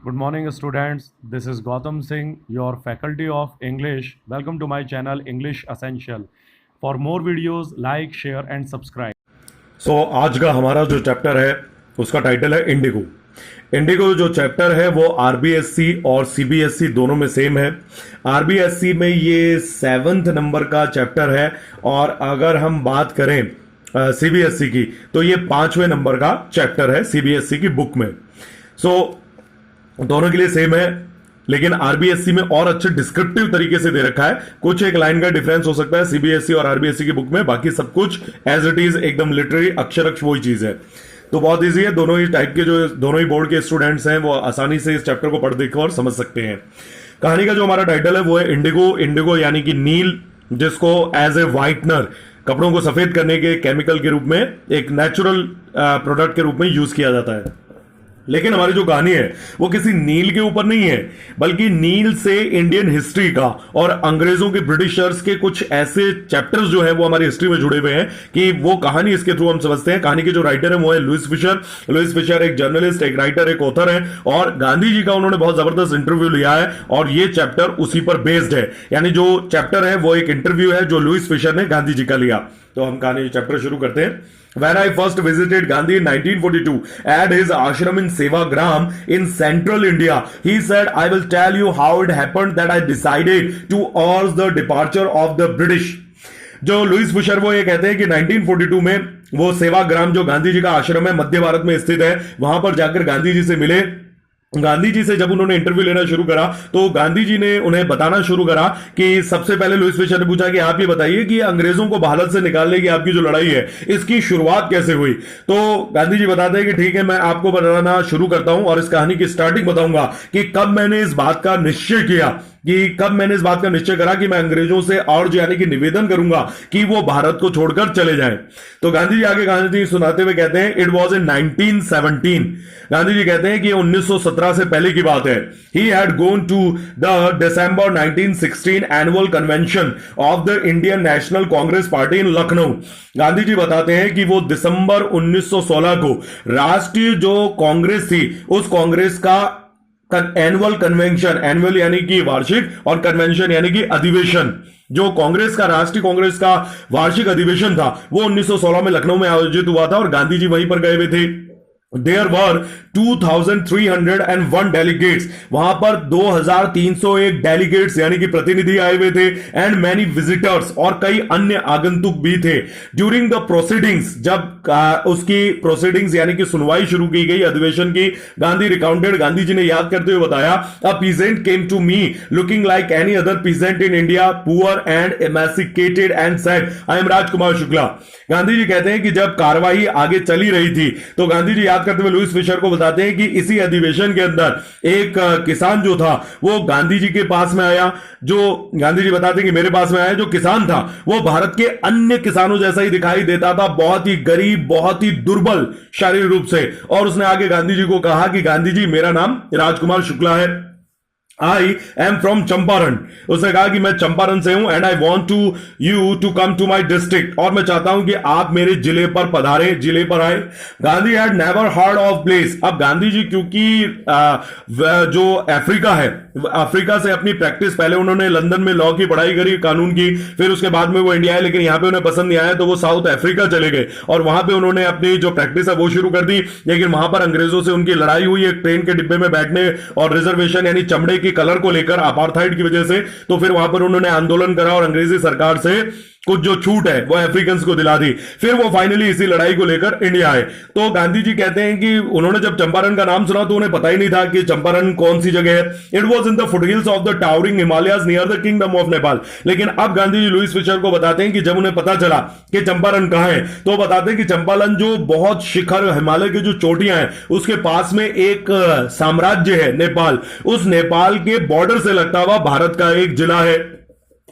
Good morning, students. This is Gautam Singh, your faculty of English. Welcome to my channel English Essential. For more videos, like, share, and subscribe. आज का हमारा जो chapter है उसका title है Indigo. Indigo जो chapter है वो आरबीएससी और सीबीएसई दोनों में सेम है। आरबीएससी में ये 7th नंबर का चैप्टर है और अगर हम बात करें सीबीएसई की तो ये 5वें नंबर का चैप्टर है सीबीएसई की बुक में। दोनों के लिए सेम है, लेकिन आरबीएससी में और अच्छे डिस्क्रिप्टिव तरीके से दे रखा है। कुछ एक लाइन का डिफरेंस हो सकता है सीबीएसई और आरबीएससी की बुक में, बाकी सब कुछ एज इट इज एकदम लिटररी अक्षर वही चीज है। तो बहुत इजी है, दोनों ही टाइप के जो दोनों ही बोर्ड के स्टूडेंट्स हैं वो आसानी से इस चैप्टर को पढ़ देख और समझ सकते हैं। कहानी का जो हमारा टाइटल है वो है इंडिगो। इंडिगो यानी कि नील, जिसको एज ए व्हाइटनर, कपड़ों को सफेद करने के केमिकल के रूप में, एक नेचुरल प्रोडक्ट के रूप में यूज किया जाता है। लेकिन हमारी जो कहानी है वो किसी नील के ऊपर नहीं है, बल्कि नील से इंडियन हिस्ट्री का और अंग्रेजों के, ब्रिटिशर्स के कुछ ऐसे चैप्टर्स जो है वो हमारी हिस्ट्री में जुड़े हुए हैं कि वो कहानी इसके थ्रू हम समझते हैं। कहानी के जो राइटर है वो है लुइस फिशर। लुइस फिशर एक जर्नलिस्ट, एक राइटर, एक ऑथर है और गांधी जी का उन्होंने बहुत जबरदस्त इंटरव्यू लिया है और ये चैप्टर उसी पर बेस्ड है। यानी जो चैप्टर है वो एक इंटरव्यू है जो लुइस फिशर ने गांधी जी का लिया। तो हम कहानी चैप्टर शुरू करते हैं। When I first visited Gandhi in 1942 at his ashram in Sevagram in central India, he said, I will tell you how it happened that I decided to urge the departure of the British. जो Louis Fisher वो ये कहते हैं कि 1942 में वो सेवाग्राम, जो गांधी जी का आश्रम है, मध्य भारत में स्थित है, वहां पर जाकर गांधी जी से मिले। गांधी जी से जब उन्होंने इंटरव्यू लेना शुरू करा तो गांधी जी ने उन्हें बताना शुरू करा कि सबसे पहले लुइस फिशर ने पूछा कि आप ये बताइए कि अंग्रेजों को भारत से निकालने की आपकी जो लड़ाई है इसकी शुरुआत कैसे हुई। तो गांधी जी बताते हैं कि ठीक है, मैं आपको बताना शुरू करता हूं और इस कहानी की स्टार्टिंग बताऊंगा कि कब मैंने इस बात का निश्चय किया, कि कब मैंने इस बात का निश्चय करा कि मैं अंग्रेजों से और यानी कि निवेदन करूंगा कि वो भारत को छोड़कर चले जाएं। तो गांधी जी आगे कहानी सुनाते हुए कहते हैं, it was in 1917। Gandhi ji कहते हैं कि 1917 से पहले की बात है। He had gone to the December 1916 annual convention of the Indian National Congress party in Lucknow. Gandhi ji बताते हैं कि वो दिसंबर 1916 को राष्ट्रीय जो कांग्रेस थी उस कांग्रेस का एनुअल कन्वेंशन, एनुअल यानी कि वार्षिक और कन्वेंशन यानी कि अधिवेशन, जो कांग्रेस का, राष्ट्रीय कांग्रेस का वार्षिक अधिवेशन था वो 1916 में लखनऊ में आयोजित हुआ था और गांधी जी वहीं पर गए हुए थे। There were 2,301 delegates, वहां पर 2,301 डेलीगेट्स यानी कि प्रतिनिधि आए हुए थे, एंड मैनी विजिटर्स, और कई अन्य आगंतुक भी थे। ड्यूरिंग द प्रोसीडिंग्स, जब उसकी प्रोसीडिंग्स यानी कि सुनवाई शुरू की गई अधिवेशन की, गांधी रिकाउंटेड, गांधी जी ने याद करते हुए बताया, a peasant came to me looking like any other peasant in India, poor and emaciated, and said, I am Rajkumar Shukla. Gandhi ji कहते हैं कि जब कार्रवाई आगे चली रही थी तो गांधी जी याद करते हुए लुइस फिशर को बताते हैं कि इसी अधिवेशन के अंदर एक किसान जो था वो गांधी जी के पास में आया। जो गांधी जी बताते हैं कि मेरे पास में आया, जो किसान था वो भारत के अन्य किसानों जैसा ही दिखाई देता था, बहुत ही गरीब, बहुत ही दुर्बल शारीरिक रूप से। और उसने आगे गांधी जी को कहा कि गांधी जी, मेरा नाम राजकुमार शुक्ला है, आई एम फ्रॉम चंपारण। उसने कहा कि मैं चंपारण से हूं, and I want to you to come to my district, और मैं चाहता हूं कि आप मेरे जिले पर पधारे, जिले पर आए। Gandhi had never heard of place. अब गांधी जी क्योंकि जो अफ्रीका है, अफ्रीका से अपनी प्रैक्टिस, पहले उन्होंने लंदन में लॉ की पढ़ाई करी, कानून की, फिर उसके बाद में वो इंडिया आए, लेकिन यहां पे उन्हें पसंद नहीं आया तो वो साउथ अफ्रीका चले गए और वहां पे उन्होंने अपनी जो प्रैक्टिस है वो शुरू कर दी। लेकिन वहां पर अंग्रेजों से उनकी लड़ाई हुई, एक ट्रेन के डिब्बे में बैठने और रिजर्वेशन यानी चमड़े की कलर को लेकर, अपार्थाइड की वजह से। तो फिर वहां पर उन्होंने आंदोलन करा और अंग्रेजी सरकार से कुछ जो छूट है वो अफ्रीकन्स को दिला दी। फिर वो फाइनली इसी लड़ाई को लेकर इंडिया आए। तो गांधी जी कहते हैं कि उन्होंने जब चंपारण का नाम सुना तो उन्हें पता ही नहीं था कि चंपारण कौन सी जगह है। It was in the foothills of the towering Himalayas near the kingdom of Nepal. लेकिन अब गांधी जी लुइस फिशर को बताते हैं कि जब उन्हें पता चला कि चंपारण कहां है तो बताते हैं कि चंपारण जो बहुत शिखर, हिमालय की जो चोटियां हैं उसके पास में एक साम्राज्य है नेपाल, उस नेपाल के बॉर्डर से लगता हुआ भारत का एक जिला है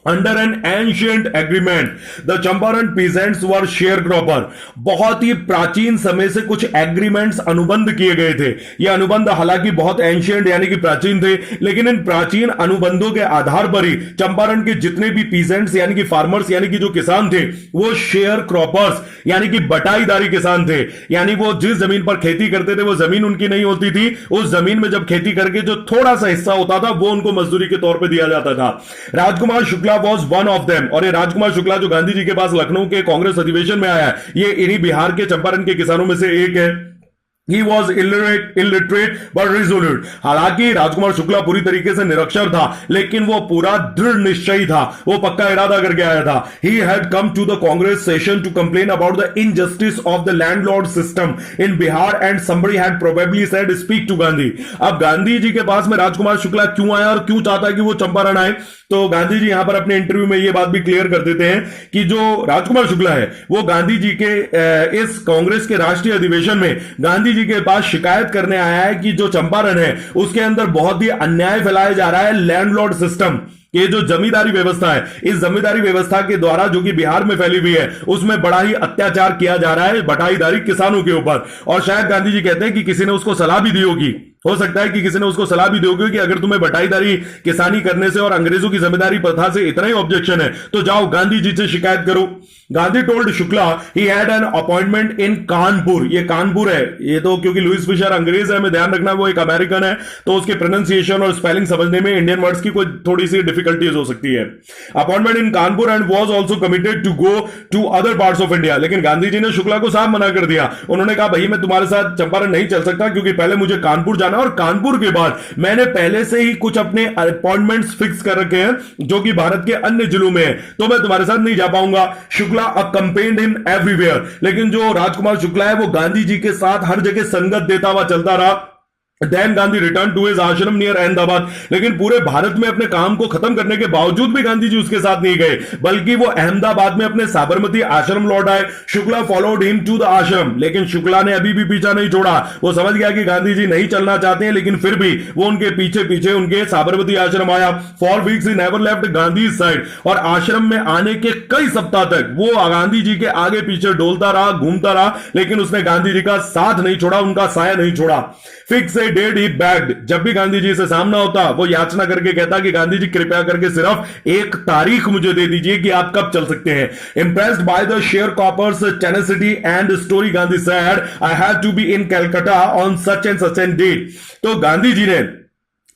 under an ancient agreement the Champaran peasants were share cropper. बहुत ही प्राचीन समय से कुछ एग्रीमेंट्स अनुबंध किए गए थे। ये अनुबंध हालांकि बहुत एंशियंट यानी कि प्राचीन थे, लेकिन इन प्राचीन अनुबंधों के आधार पर ही चंपारण के जितने भी पीजेंट्स यानी कि फार्मर्स यानी कि जो किसान थे वो शेयर क्रॉपर्स यानी कि बटाईदारी किसान थे। यानी वो जिस जमीन पर खेती करते थे वो जमीन उनकी नहीं होती थी, उस जमीन में जब खेती करके जो थोड़ा सा हिस्सा होता था वो उनको मजदूरी के तौर पर दिया जाता था। Rajkumar Shukla was one of them। और ये राजकुमार शुक्ला जो गांधी जी के पास लखनऊ के कांग्रेस अधिवेशन में आया है, ये इन्हीं बिहार के चंपारण के किसानों में से एक है। He was illiterate but resolute। हालांकि राजकुमार शुक्ला पूरी तरीके से निरक्षर था, लेकिन वो पूरा दृढ़ निश्चयी था, वो पक्का इरादा करके आया था। He had come to the Congress session to complain about the injustice of the landlord system in Bihar and somebody had probably said speak to Gandhi। अब गांधी जी के पास में राजकुमार शुक्ला क्यों आया और क्यों चाहता है कि वो चंपारण आए, तो गांधी जी यहां पर अपने इंटरव्यू में ये बात भी क्लियर कर देते हैं कि जो राजकुमार शुक्ला है वो गांधी जी के इस कांग्रेस के राष्ट्रीय अधिवेशन में गांधी जी के पास शिकायत करने आया है कि जो चंपारण है उसके अंदर बहुत ही अन्याय फैलाया जा रहा है, लैंडलॉर्ड सिस्टम। ये जो जमींदारी व्यवस्था है, इस जमींदारी व्यवस्था के द्वारा जो कि बिहार में फैली हुई है उसमें बड़ा ही अत्याचार किया जा रहा है बटाईदारी किसानों के ऊपर। और शायद गांधी जी कहते हैं कि किसी ने उसको सलाह भी दी होगी, हो सकता है कि किसी ने उसको सलाह भी दी होगी कि अगर तुम्हें बटाईदारी किसानी करने से और अंग्रेजों की जमींदारी प्रथा से इतना ही ऑब्जेक्शन है तो जाओ गांधी जी से शिकायत करो। Gandhi told Shukla he had an appointment in Kanpur. ये कानपुर है, ये तो क्योंकि लुइस फिशर अंग्रेज है, हमें ध्यान रखना वो एक अमेरिकन है, तो उसके प्रोनाउंसिएशन और स्पेलिंग समझने में इंडियन वर्ड्स की कोई थोड़ी सी डिफिकल्टीज हो सकती है। Appointment in Kanpur and was also committed to go to other parts of India. लेकिन गांधी जी ने शुक्ला को साफ मना कर दिया। उन्होंने कहा भाई मैं तुम्हारे साथ चंपारण नहीं चल सकता क्योंकि पहले मुझे कानपुर जाना और कानपुर के बाद मैंने पहले से ही कुछ अपने अपॉइंटमेंट्स फिक्स कर रखे हैं जो कि भारत के अन्य जिलों में है, तो मैं तुम्हारे साथ नहीं जा पाऊंगा। Shukla accompanied him everywhere. लेकिन जो राजकुमार शुक्ला है वो गांधी जी के साथ हर जगह संगत देता हुआ चलता रहा। Then Gandhi return to his ashram near Ahmedabad. लेकिन पूरे भारत में अपने काम को खत्म करने के बावजूद भी गांधी जी उसके साथ नहीं गए, बल्कि वो अहमदाबाद में अपने साबरमती आश्रम लौट आए। Shukla followed him to the ashram. लेकिन शुक्ला ने अभी भी पीछा नहीं छोड़ा। वो समझ गया कि गांधी जी नहीं चलना चाहते हैं, लेकिन फिर भी वो उनके पीछे पीछे उनके साबरमती आश्रम आया। For weeks he never left Gandhi side. और आश्रम में आने के कई सप्ताह तक वो गांधी जी के आगे पीछे डोलता रहा, घूमता रहा, लेकिन उसने गांधी जी का साथ नहीं छोड़ा, उनका साया नहीं छोड़ा। Fix a date he begged. जब भी गांधी जी से सामना होता वो याचना करके कहता कि गांधी जी कृपया करके सिर्फ एक तारीख मुझे दे दीजिए कि आप कब चल सकते हैं। Impressed by the sharecropper's tenacity and story Gandhi said I have to be in Calcutta on such and date. तो गांधी जी ने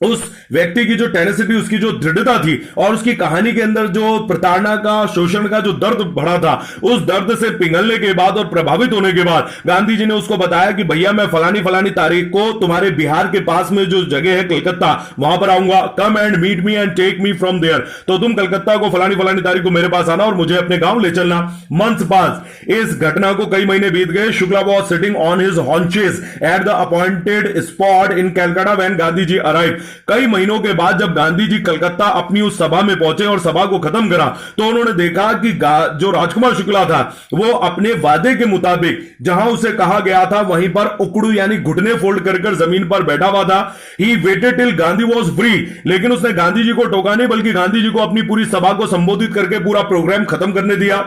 उस व्यक्ति की जो टेनेसिटी, उसकी जो दृढ़ता थी और उसकी कहानी के अंदर जो प्रताड़ना का, शोषण का जो दर्द भरा था, उस दर्द से पिघलने के बाद और प्रभावित होने के बाद गांधी जी ने उसको बताया कि भैया मैं फलानी फलानी तारीख को तुम्हारे बिहार के पास में जो जगह है कलकत्ता, वहां पर आऊंगा। Come and meet me and take me from there. तो तुम कलकत्ता को फलानी फलानी तारीख को मेरे पास आना और मुझे अपने गांव ले चलना। Months pass. इस घटना को कई महीने बीत गए। Shukla was sitting on his haunches at the appointed spot in Calcutta when Gandhi ji arrive. कई महीनों के बाद जब गांधी जी कलकत्ता अपनी उस सभा में पहुंचे और सभा को खत्म करा तो उन्होंने देखा कि जो राजकुमार शुक्ला था वो अपने वादे के मुताबिक जहां उसे कहा गया था वहीं पर उकड़ू यानी घुटने फोल्ड कर जमीन पर बैठा हुआ था। He waited till Gandhi was free. लेकिन उसने गांधी जी को टोका नहीं, बल्कि गांधी जी को अपनी पूरी सभा को संबोधित करके पूरा प्रोग्राम खत्म करने दिया।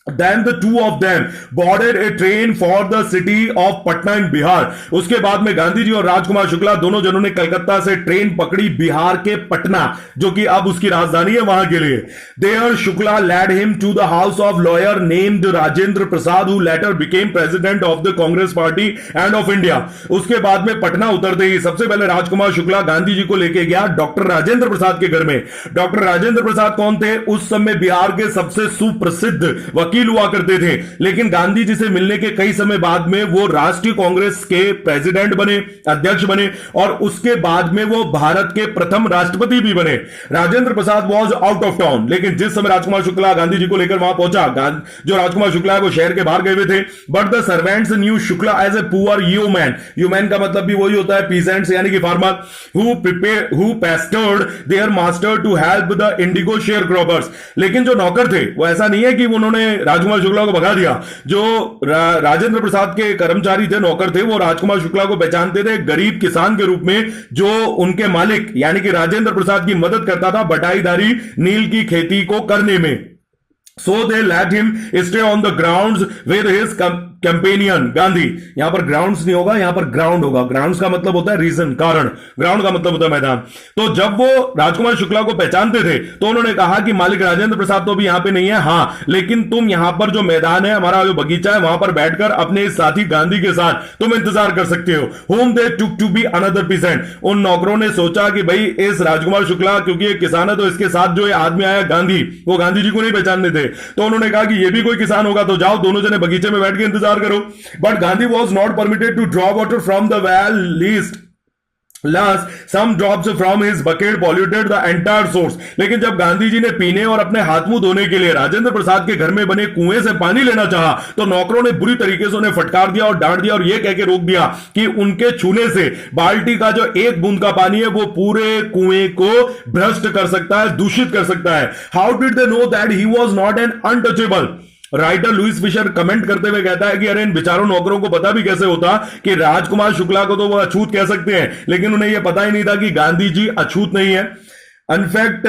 Then the two of them boarded a train for the city of Patna in Bihar। उसके बाद में गांधी जी और राजकुमार शुक्ला दोनों जनों ने कलकत्ता से ट्रेन पकड़ी बिहार के पटना, जो कि अब उसकी राजधानी है, वहां के लिए। There Shukla led him to the house of lawyer named Rajendra Prasad who later became president of the Congress Party and of India। उसके बाद में पटना उतरते ही सबसे पहले राजकुमार शुक्ला गांधी जी को लेके गया डॉक्टर राजेंद्र प्रसाद के घर में। डॉक्टर राजेंद्र प्रसाद कौन थे? उस समय बिहार के सबसे सुप्रसिद्ध वकील हुआ करते थे। लेकिन गांधी जी से मिलने के कई समय बाद में वो राष्ट्रीय कांग्रेस के प्रेसिडेंट बने, अध्यक्ष बने, और उसके बाद में वो भारत के प्रथम राष्ट्रपति भी बने। Rajendra Prasad was out of town. लेकिन जिस समय राजकुमार शुक्ला गांधी जी को लेकर वहां पहुंचा, जो राजकुमार शुक्ला है वो शहर के बाहर गए हुए थे। But the servants knew Shukla as a poor human. Human का मतलब भी वही होता है पीजेंट्स यानी कि farmer. Who pestered their master to help the indigo sharecroppers. लेकिन जो नौकर थे वो ऐसा नहीं है कि उन्होंने राजकुमार शुक्ला को भगा दिया। जो राजेंद्र प्रसाद के कर्मचारी थे, नौकर थे, वो राजकुमार शुक्ला को पहचानते थे गरीब किसान के रूप में, जो उनके मालिक यानी कि राजेंद्र प्रसाद की मदद करता था बटाईदारी नील की खेती को करने में। So they let him stay on the grounds with his companion Gandhi. यहां पर ग्राउंड्स नहीं होगा, यहां पर ग्राउंड होगा। ग्राउंड्स का मतलब होता है रीजन, कारण। ग्राउंड का मतलब होता है मैदान। तो जब वो राजकुमार शुक्ला को पहचानते थे तो उन्होंने कहा कि मालिक राजेंद्र प्रसाद तो अभी यहां पे नहीं है, हां लेकिन तुम यहां पर जो मैदान है, हमारा जो बगीचा है, वहां पर बैठकर अपने साथी गांधी के साथ तुम इंतजार कर सकते हो। Whom they took to be another peasant। उन नौकरों ने सोचा कि भाई इस राजकुमार शुक्ला क्योंकि एक किसान है तो इसके साथ जो आदमी आया गांधी, वो गांधी जी को नहीं पहचानते थे, तो उन्होंने कहा कि ये भी कोई किसान होगा, तो जाओ दोनों जने बगीचे में बैठ के इंतजार करो। But Gandhi was not permitted to draw water from the well lest some drops from his bucket polluted the entire source। लेकिन जब गांधी जी ने पीने और अपने हाथ मुंह धोने के लिए राजेंद्र प्रसाद के घर में बने कुएं से पानी लेना चाहा तो नौकरों ने बुरी तरीके से उन्हें फटकार दिया और डांट दिया और यह कह के रोक दिया कि उनके छूने से बाल्टी का जो एक बूंद का पानी है वो पूरे कुएं को भ्रष्ट कर सकता है, दूषित कर सकता है। How did they know that he was not an untouchable. Writer Louis Fischer comment करते हुए कहता है कि अरे इन बेचारों नौकरों को पता भी कैसे होता कि राजकुमार शुक्ला को तो वो अछूत कह सकते हैं, लेकिन उन्हें यह पता ही नहीं था कि गांधी जी अछूत नहीं है। इनफैक्ट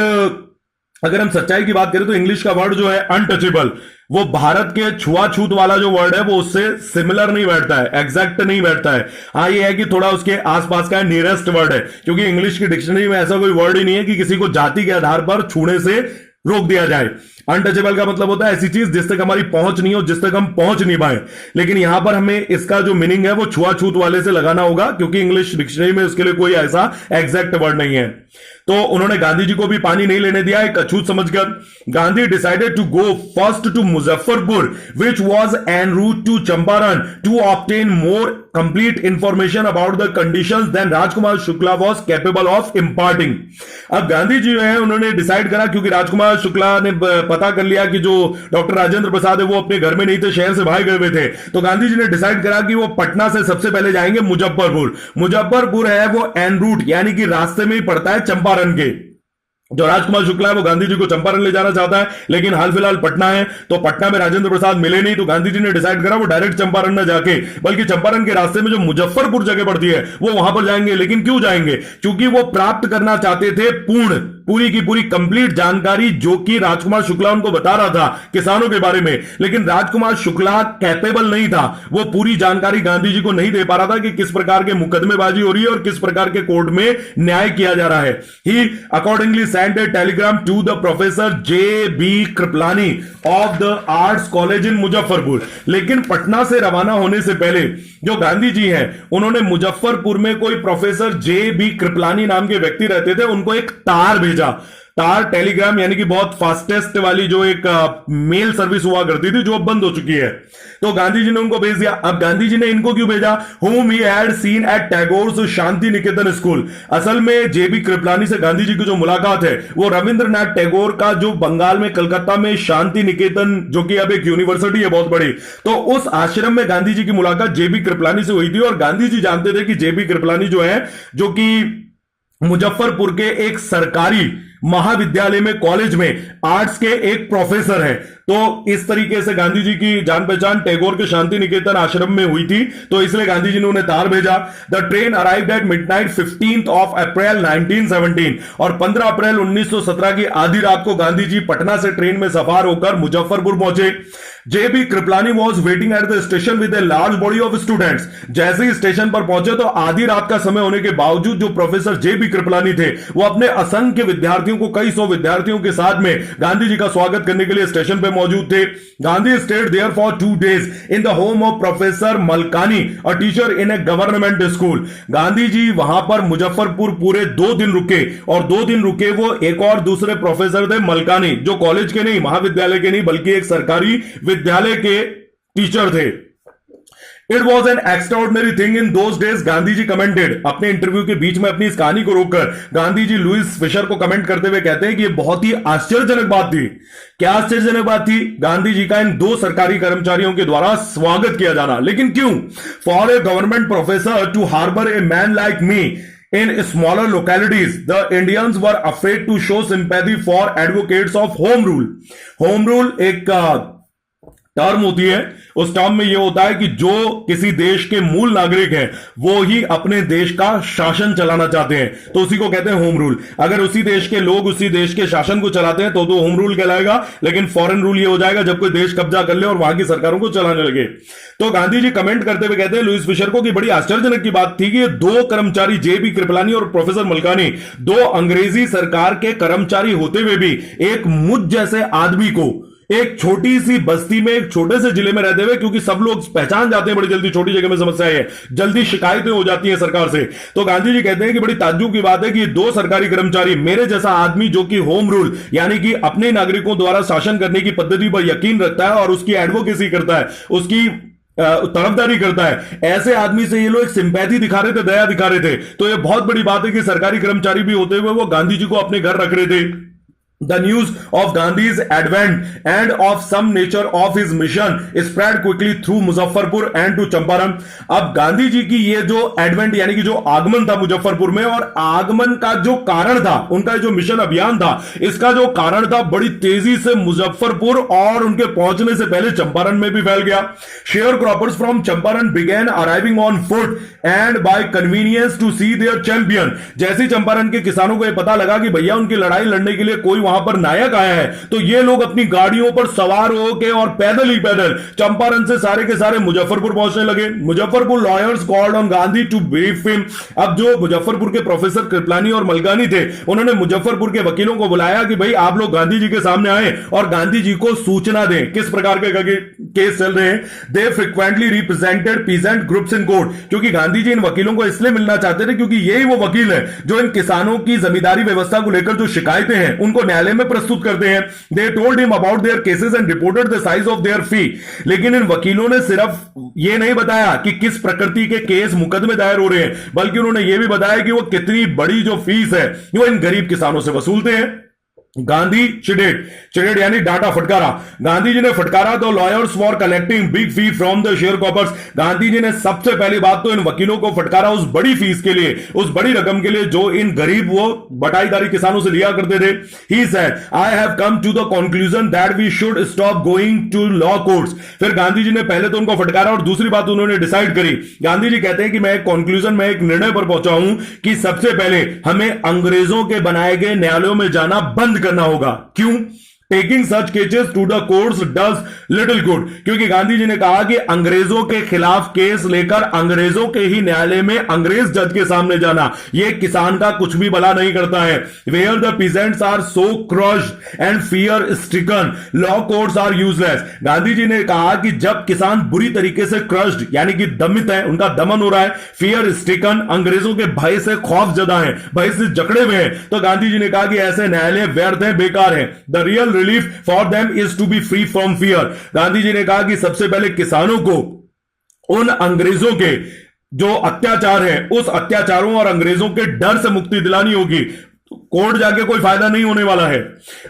अगर हम सच्चाई की बात करें तो इंग्लिश का वर्ड जो है अनटचेबल, वो भारत के छुआछूत वाला जो वर्ड है वो उससे सिमिलर नहीं बैठता है, एग्जैक्ट नहीं बैठता है। हाँ ये है कि थोड़ा उसके आसपास का नियरेस्ट वर्ड है, क्योंकि इंग्लिश की डिक्शनरी में ऐसा कोई वर्ड ही नहीं है कि किसी को जाति के आधार पर छूने से रोक दिया जाए। अनटचेबल का मतलब होता है ऐसी चीज जिस तक हमारी पहुंच नहीं हो, जिस तक हम पहुंच नहीं पाए। लेकिन यहां पर हमें इसका जो मीनिंग है वो छुआछूत वाले से लगाना होगा, क्योंकि इंग्लिश डिक्शनरी में उसके लिए कोई ऐसा एग्जैक्ट वर्ड नहीं है। तो उन्होंने गांधी जी को भी पानी नहीं लेने दिया एक अछूत समझकर। Gandhi decided to go first to Muzaffarpur which was en route to Champaran to obtain more complete information about the conditions than Rajkumar Shukla was capable of imparting. अब गांधी जी है उन्होंने डिसाइड करा, क्योंकि राजकुमार शुक्ला ने पता कर लिया कि जो डॉक्टर राजेंद्र प्रसाद है वो अपने घर में नहीं थे, शहर से बाहर गए हुए थे, तो गांधी जी ने डिसाइड करा कि वो पटना से सबसे पहले जाएंगे मुजफ्फरपुर। मुजफ्फरपुर है वो एन रूट यानी कि रास्ते में ही पड़ता है चंपारण के। जो राजकुमार शुक्ला है वो गांधी जी को चंपारण ले जाना चाहता है, लेकिन हाल फिलहाल पटना है, तो पटना में राजेंद्र प्रसाद मिले नहीं, तो गांधी जी ने डिसाइड करा वो डायरेक्ट चंपारण न जाके बल्कि चंपारण के रास्ते में जो मुजफ्फरपुर जगह पड़ती है वो वहां पर जाएंगे। लेकिन क्यों जाएंगे? क्योंकि वो प्राप्त करना चाहते थे पूरी की पूरी कंप्लीट जानकारी जो कि राजकुमार शुक्ला उनको बता रहा था किसानों के बारे में। लेकिन राजकुमार शुक्ला कैपेबल नहीं था, वो पूरी जानकारी गांधी जी को नहीं दे पा रहा था कि किस प्रकार के मुकदमेबाजी हो रही है और किस प्रकार के कोर्ट में न्याय किया जा रहा है। He accordingly sent a telegram to the professor J.B. Kripalani of the arts college in Muzaffarpur. लेकिन पटना से रवाना होने से पहले जो गांधी जी हैं उन्होंने मुजफ्फरपुर में कोई प्रोफेसर J.B. कृपलानी नाम के व्यक्ति रहते थे, उनको एक तार भेजा। तार टेलीग्राम यानी कि बहुत फास्टेस्ट वाली जो एक मेल सर्विस हुआ करती थी, जो अब बंद हो चुकी है, तो गांधी जी ने उनको भेज दिया। अब गांधी जी ने इनको क्यों भेजा? whom he had seen at Tagore's Shanti Niketan school. असल में J.B. कृपलानी से गांधी जी की जो मुलाकात है वो रविंद्रनाथ टैगोर का जो बंगाल में कलकत्ता में शांति निकेतन जो कि अब एक यूनिवर्सिटी है बहुत बड़ी, तो उस आश्रम में गांधी जी की मुलाकात J.B. कृपलानी से हुई थी। और गांधी जी जानते थे कि J.B. कृपलानी जो है जो कि मुजफ्फरपुर के एक सरकारी महाविद्यालय में कॉलेज में आर्ट्स के एक प्रोफेसर है। तो इस तरीके से गांधी जी की जान पहचान टैगोर के शांति निकेतन आश्रम में हुई थी, तो इसलिए गांधी जी ने उन्हें तार भेजा। The train arrived at midnight 15th of April 1917 और 15 अप्रैल 1917 की आधी रात को गांधी जी पटना से ट्रेन में सवार होकर मुजफ्फरपुर पहुंचे। J.B. Kripalani was waiting at the station with a large body of students. जैसे ही स्टेशन पर पहुंचे तो आधी रात का समय होने के बावजूद जो प्रोफेसर J.B. कृपलानी थे वो अपने असंख्य विद्यार्थियों को, कई सौ विद्यार्थियों के साथ में गांधी जी का स्वागत करने के लिए स्टेशन पर मौजूद थे। Gandhi stayed there for 2 days in the home of professor Malkani, a teacher in a government school. Gandhi ji वहां पर मुजफ्फरपुर पूरे 2 दिन रुके, और 2 दिन रुके वो एक और दूसरे प्रोफेसर थे मलकानी, जो कॉलेज के नहीं, महाविद्यालय के नहीं, बल्कि एक सरकारी विद्यालय के टीचर थे। It was an extraordinary thing in those days, Gandhi ji commented. अपने इंटरव्यू के बीच में अपनी इस कहानी को रोककर गांधी जी लुइस फिशर को कमेंट करते हुए कहते हैं कि यह बहुत ही आश्चर्यजनक बात थी। क्या आश्चर्यजनक बात थी? गांधी जी का इन 2 सरकारी कर्मचारियों के द्वारा स्वागत किया जाना। लेकिन क्यों? For a government professor to harbour a man like me in smaller localities, the Indians were afraid to show sympathy for advocates of home rule. Home rule एक टर्म होती है, उस टर्म में यह होता है कि जो किसी देश के मूल नागरिक हैं वो ही अपने देश का शासन चलाना चाहते हैं तो उसी को कहते हैं होम रूल। अगर उसी देश के लोग उसी देश के शासन को चलाते हैं तो होम रूल कहलाएगा, लेकिन फॉरेन रूल ये हो जाएगा जब कोई देश कब्जा कर ले और वहां की सरकारों को चलाने लगे। तो गांधी जी कमेंट करते हुए कहते हैं लुईस फिशर को कि बड़ी आश्चर्यजनक की बात थी कि ये दो कर्मचारी जेबी कृपलानी और प्रोफेसर मलकानी, दो अंग्रेजी सरकार के कर्मचारी होते हुए भी एक मुझ जैसे आदमी को एक छोटी सी बस्ती में एक छोटे से जिले में रहते हुए, क्योंकि सब लोग पहचान जाते हैं बड़ी जल्दी छोटी जगह में समस्या है, जल्दी शिकायतें हो जाती हैं सरकार से, तो गांधी जी कहते हैं कि बड़ी ताज्जुब की बात है कि ये दो सरकारी कर्मचारी मेरे जैसा आदमी जो कि होम रूल यानी कि अपने नागरिकों द्वारा शासन करने की पद्धति पर यकीन रखता है और उसकी एडवोकेसी करता है, उसकी तरफदारी करता है, ऐसे आदमी से ये लोग सिंपैथी दिखा रहे थे, दया दिखा रहे थे। तो ये बहुत बड़ी बात है कि सरकारी कर्मचारी भी होते हुए वो गांधी जी को अपने घर रख रहे थे। The news of Gandhi's advent and of some nature of his mission spread quickly through Muzaffarpur and to Champaran. अब गांधी जी की ये जो एडवेंट यानी कि जो आगमन था मुजफ्फरपुर में, और आगमन का जो कारण था, उनका जो मिशन अभियान था, इसका जो कारण था बड़ी तेजी से मुजफ्फरपुर और उनके पहुंचने से पहले चंपारण में भी फैल गया। Share croppers from Champaran began arriving on foot and by convenience to see their champion। जैसे चंपारण के किसानों को यह पता लगा कि भैया उनकी लड़ाई लड़ने के लिए कोई वहां पर नायक आया है, तो ये लोग अपनी गाड़ियों पर सवार होकर और पैदल ही पैदल चंपारण से सारे के सारे मुजफ्फरपुर पहुंचने लगे। Muzaffarpur lawyers called on Gandhi to brief him. अब जो मुजफ्फरपुर के प्रोफेसर कृपलानी और मलकानी थे, उन्होंने मुजफ्फरपुर के वकीलों को बुलाया कि भाई आप लोग गांधी जी के सामने आए और गांधी जी को सूचना दें किस प्रकार के केस चल रहे हैं। They frequently represented peasant groups in court, क्योंकि गांधी जी इन वकीलों को इसलिए मिलना चाहते थे क्योंकि यही वो वकील है जो इन किसानों की जमींदारी व्यवस्था को लेकर जो शिकायतें हैं उनको न्यायालय में प्रस्तुत करते हैं। They told him about their cases and reported the size of their fee. लेकिन इन वकीलों ने सिर्फ यह नहीं बताया कि किस प्रकृति के केस मुकदमे दायर हो रहे हैं, बल्कि उन्होंने यह भी बताया कि वो कितनी बड़ी जो फीस है वो इन गरीब किसानों से वसूलते हैं। गांधी चिडेड यानी डांटा, फटकारा। गांधी जी ने फटकारा तो lawyers for collecting big fee from the sharecroppers. Gandhi ji ने सबसे पहली बात तो इन वकीलों को फटकारा उस बड़ी फीस के लिए, उस बड़ी रकम के लिए जो इन गरीब वो बटाईदारी किसानों से लिया करते थे। He said I have come to the conclusion that we should stop going to law courts. फिर गांधी जी ने पहले तो उनको फटकारा और दूसरी बात उन्होंने डिसाइड करी। गांधी जी कहते हैं कि मैं एक कंक्लूजन में एक निर्णय पर पहुंचा हूं कि सबसे पहले हमें अंग्रेजों के बनाए गए न्यायालयों में जाना बंद करना होगा। क्यों? Taking such cases to the courts does little good, क्योंकि गांधी जी ने कहा कि अंग्रेजों के खिलाफ केस लेकर अंग्रेजों के ही न्यायालय में अंग्रेज जज के सामने जाना यह किसान का कुछ भी भला नहीं करता है। Where the peasants are so crushed and fear stricken law courts are useless. Gandhi ji ने कहा कि जब किसान बुरी तरीके से क्रश्ड यानी कि दमित है, उनका दमन हो रहा है, फियर स्ट्रिकन अंग्रेजों के भय से खौफ जदा है, भय से जकड़े हुए हैं, तो गांधी जी ने कहा कि ऐसे न्यायालय व्यर्थ है, बेकार है। The real relief for them is to be free from fear. Gandhi ji ने कहा कि सबसे पहले किसानों को उन अंग्रेजों के जो अत्याचार है उस अत्याचारों और अंग्रेजों के डर से मुक्ति दिलानी होगी। कोर्ट जाके कोई फायदा नहीं होने वाला है।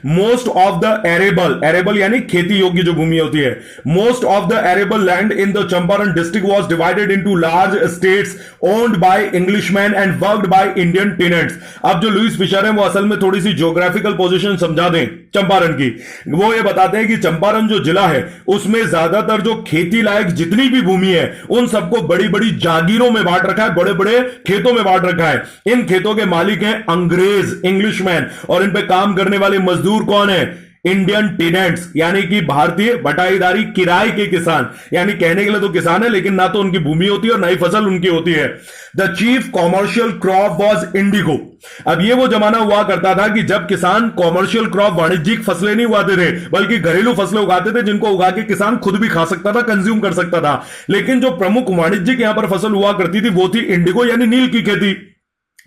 मोस्ट ऑफ द एरेबल यानी खेती योग्य जो भूमि होती है, most of the arable land in the Champaran district was divided into large states owned by Englishman and worked by Indian tenants. अब जो लुईस फिशर है वो असल में थोड़ी सी ज्योग्राफिकल पोजीशन समझा दें चंपारण की। वो ये बताते हैं कि चंपारण जो जिला है उसमें ज्यादातर जो खेती लायक जितनी भी भूमि है उन सबको बड़ी बड़ी जागीरों में बांट रखा है, बड़े बड़े खेतों में बांट रखा है। इन खेतों के मालिक हैं अंग्रेज, इंग्लिशमैन, और इन पे काम करने वाले मजदूर कौन है? इंडियन टेनेंट्स यानी कि भारतीय बटाईदारी किराए के किसान। यानी कहने के लिए तो किसान है लेकिन ना तो उनकी भूमि होती है और ना ही फसल उनकी होती है। The chief commercial crop was Indigo. अब ये वो जमाना हुआ करता था कि जब किसान कॉमर्शियल क्रॉप वाणिज्यिक फसलें नहीं उगाते थे बल्कि घरेलू फसलें उगाते थे जिनको उगा के किसान खुद भी खा सकता था, कंज्यूम कर सकता था। लेकिन जो प्रमुख वाणिज्यिक यहां पर फसल हुआ करती थी वो थी इंडिगो यानी नील की खेती।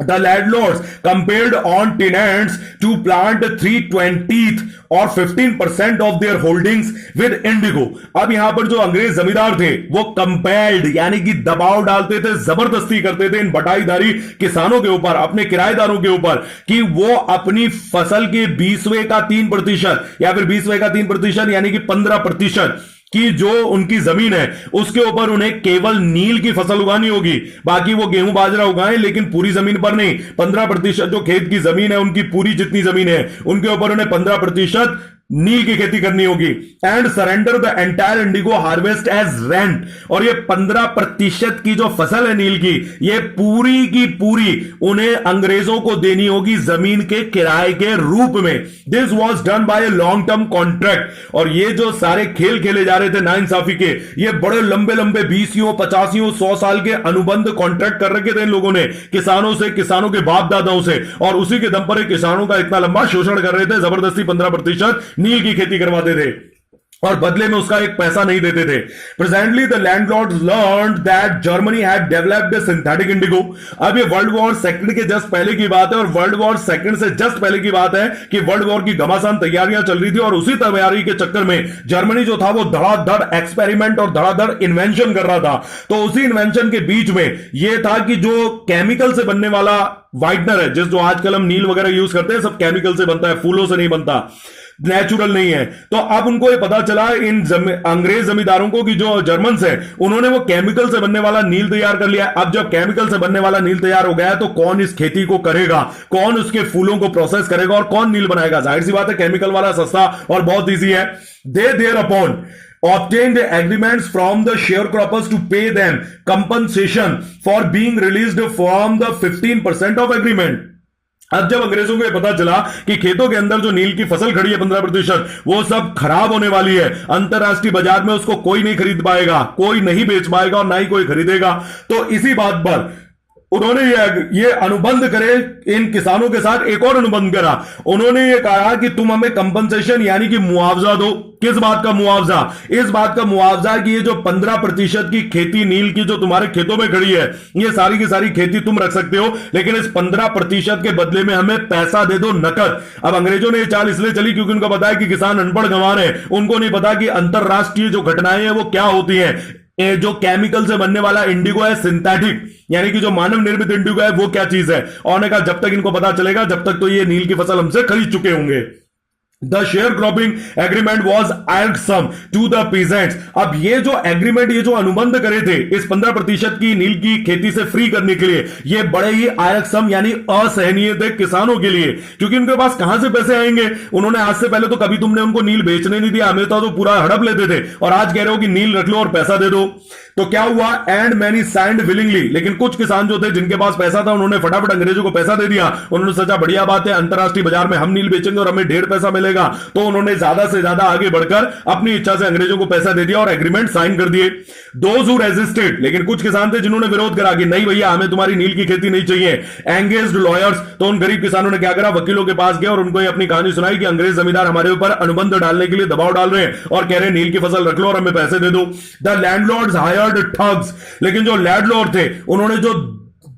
The landlords compelled on tenants to plant 3/20 और 15% of their holdings with indigo। अब यहां पर जो अंग्रेज जमींदार थे वो कंपेल्ड यानी कि दबाव डालते थे, जबरदस्ती करते थे इन बटाईदारी किसानों के ऊपर, अपने किराएदारों के ऊपर, कि वो अपनी फसल के 20वें का 3% या फिर 20वें का 3% यानी कि 15% कि जो उनकी जमीन है उसके ऊपर उन्हें केवल नील की फसल उगानी होगी। बाकी वो गेहूं बाजरा उगाएं लेकिन पूरी जमीन पर नहीं। 15% जो खेत की जमीन है उनकी पूरी जितनी जमीन है उनके ऊपर उन्हें 15% नील की खेती करनी होगी and surrender the entire indigo harvest as rent. और ये 15% की जो फसल है नील की, ये पूरी की पूरी उन्हें अंग्रेजों को देनी होगी जमीन के किराए के रूप में। This was done by a long term contract. और ये जो सारे खेल खेले जा रहे थे नाइंसाफी के, ये बड़े लंबे लंबे 20 50 100 साल के अनुबंध कॉन्ट्रैक्ट कर रखे थे इन लोगों ने किसानों से, किसानों के बाप दादाओं से, और उसी के दम पर किसानों का इतना लंबा शोषण कर रहे थे, जबरदस्ती 15% नील की खेती करवाते थे और बदले में उसका एक पैसा नहीं देते थे। Presently the landlords learned that Germany had developed A synthetic Indigo. अब ये वर्ल्ड वॉर सेकंड के जस्ट पहले की बात है, और वर्ल्ड वॉर सेकंड से जस्ट पहले की बात है कि वर्ल्ड वॉर की घमासान तैयारियां चल रही थी, और उसी तैयारी के चक्कर में जर्मनी जो था वो धड़ाधड़ एक्सपेरिमेंट और धड़ाधड़ इन्वेंशन कर रहा था। तो उसी इन्वेंशन के बीच में यह था कि जो केमिकल से बनने वाला व्हाइटनर है, जो आजकल हम नील वगैरह यूज करते हैं, सब केमिकल से बनता है, फूलों से नहीं बनता, नेचुरल नहीं है। तो अब उनको ये पता चला इन अंग्रेज जमींदारों को कि जो जर्मन्स हैं उन्होंने वो केमिकल से बनने वाला नील तैयार कर लिया। अब जब केमिकल से बनने वाला नील तैयार हो गया है तो कौन इस खेती को करेगा, कौन उसके फूलों को प्रोसेस करेगा और कौन नील बनाएगा? जाहिर सी बात है केमिकल वाला सस्ता और बहुत ईजी है। They thereupon obtained agreements from the sharecroppers to pay them compensation for being released from the 15% of agreement। अब जब अंग्रेजों को पता चला कि खेतों के अंदर जो नील की फसल खड़ी है 15%, वो सब खराब होने वाली है, अंतरराष्ट्रीय बाजार में उसको कोई नहीं खरीद पाएगा, कोई नहीं बेच पाएगा और ना ही कोई खरीदेगा, तो इसी बात पर उन्होंने ये अनुबंध करे इन किसानों के साथ। एक और अनुबंध करा, उन्होंने ये कहा कि तुम हमें कंपनसेशन यानी कि मुआवजा दो। किस बात का मुआवजा? इस बात का मुआवजा कि ये जो 15% की खेती नील की जो तुम्हारे खेतों में खड़ी है, ये सारी की सारी खेती तुम रख सकते हो, लेकिन इस 15% के बदले में हमें पैसा दे दो नकद। अब अंग्रेजों ने ये चाल इसलिए चली क्योंकि उनको पता है कि किसान अनपढ़ गंवार है, उनको नहीं पता कि अंतरराष्ट्रीय जो घटनाएं हैं वो क्या होती है। जो केमिकल से बनने वाला इंडिगो है सिंथेटिक, यानी कि जो मानव निर्मित इंडिगो है वो क्या चीज है। और ने कहा जब तक इनको पता चलेगा जब तक तो ये नील की फसल हमसे खरीद चुके होंगे। The sharecropping agreement was irksome to the peasants। अब ये जो एग्रीमेंट, ये जो अनुबंध करे थे इस 15% की नील की खेती से फ्री करने के लिए, ये बड़े ही irksome यानी असहनीय थे किसानों के लिए, क्योंकि उनके पास कहां से पैसे आएंगे। उन्होंने आज से पहले तो कभी तुमने उनको नील बेचने नहीं दिया, हमें तो पूरा हड़प लेते थे, और आज कह रहे हो कि नील रख लो और पैसा दे दो। तो क्या हुआ? And many signed willingly. लेकिन कुछ किसान जो थे जिनके पास पैसा था उन्होंने फटाफट अंग्रेजों को पैसा दे दिया। उन्होंने सोचा बढ़िया बात है, अंतरराष्ट्रीय बाजार में हम नील बेचेंगे और हमें ढेर पैसा मिलेगा, तो उन्होंने ज्यादा से ज्यादा आगे बढ़कर अपनी इच्छा से अंग्रेजों को पैसा दे दिया और एग्रीमेंट साइन कर दिए। दोज हु रेजिस्टेड, लेकिन कुछ किसान थे जिन्होंने विरोध करा कि नहीं भैया हमें तुम्हारी नील की खेती नहीं चाहिए। एंगेज्ड लॉयर्स, तो उन गरीब किसानों ने क्या करा, वकीलों के पास गए और उनको अपनी कहानी सुनाई कि अंग्रेज जमींदार हमारे ऊपर अनुबंध डालने के लिए दबाव डाल रहे हैं और कह रहे हैं नील की फसल रख लो और हमें पैसे दे दो। द लैंडलॉर्ड्स हायर्ड ठग्स, लेकिन जो लैंडलॉर्ड थे उन्होंने जो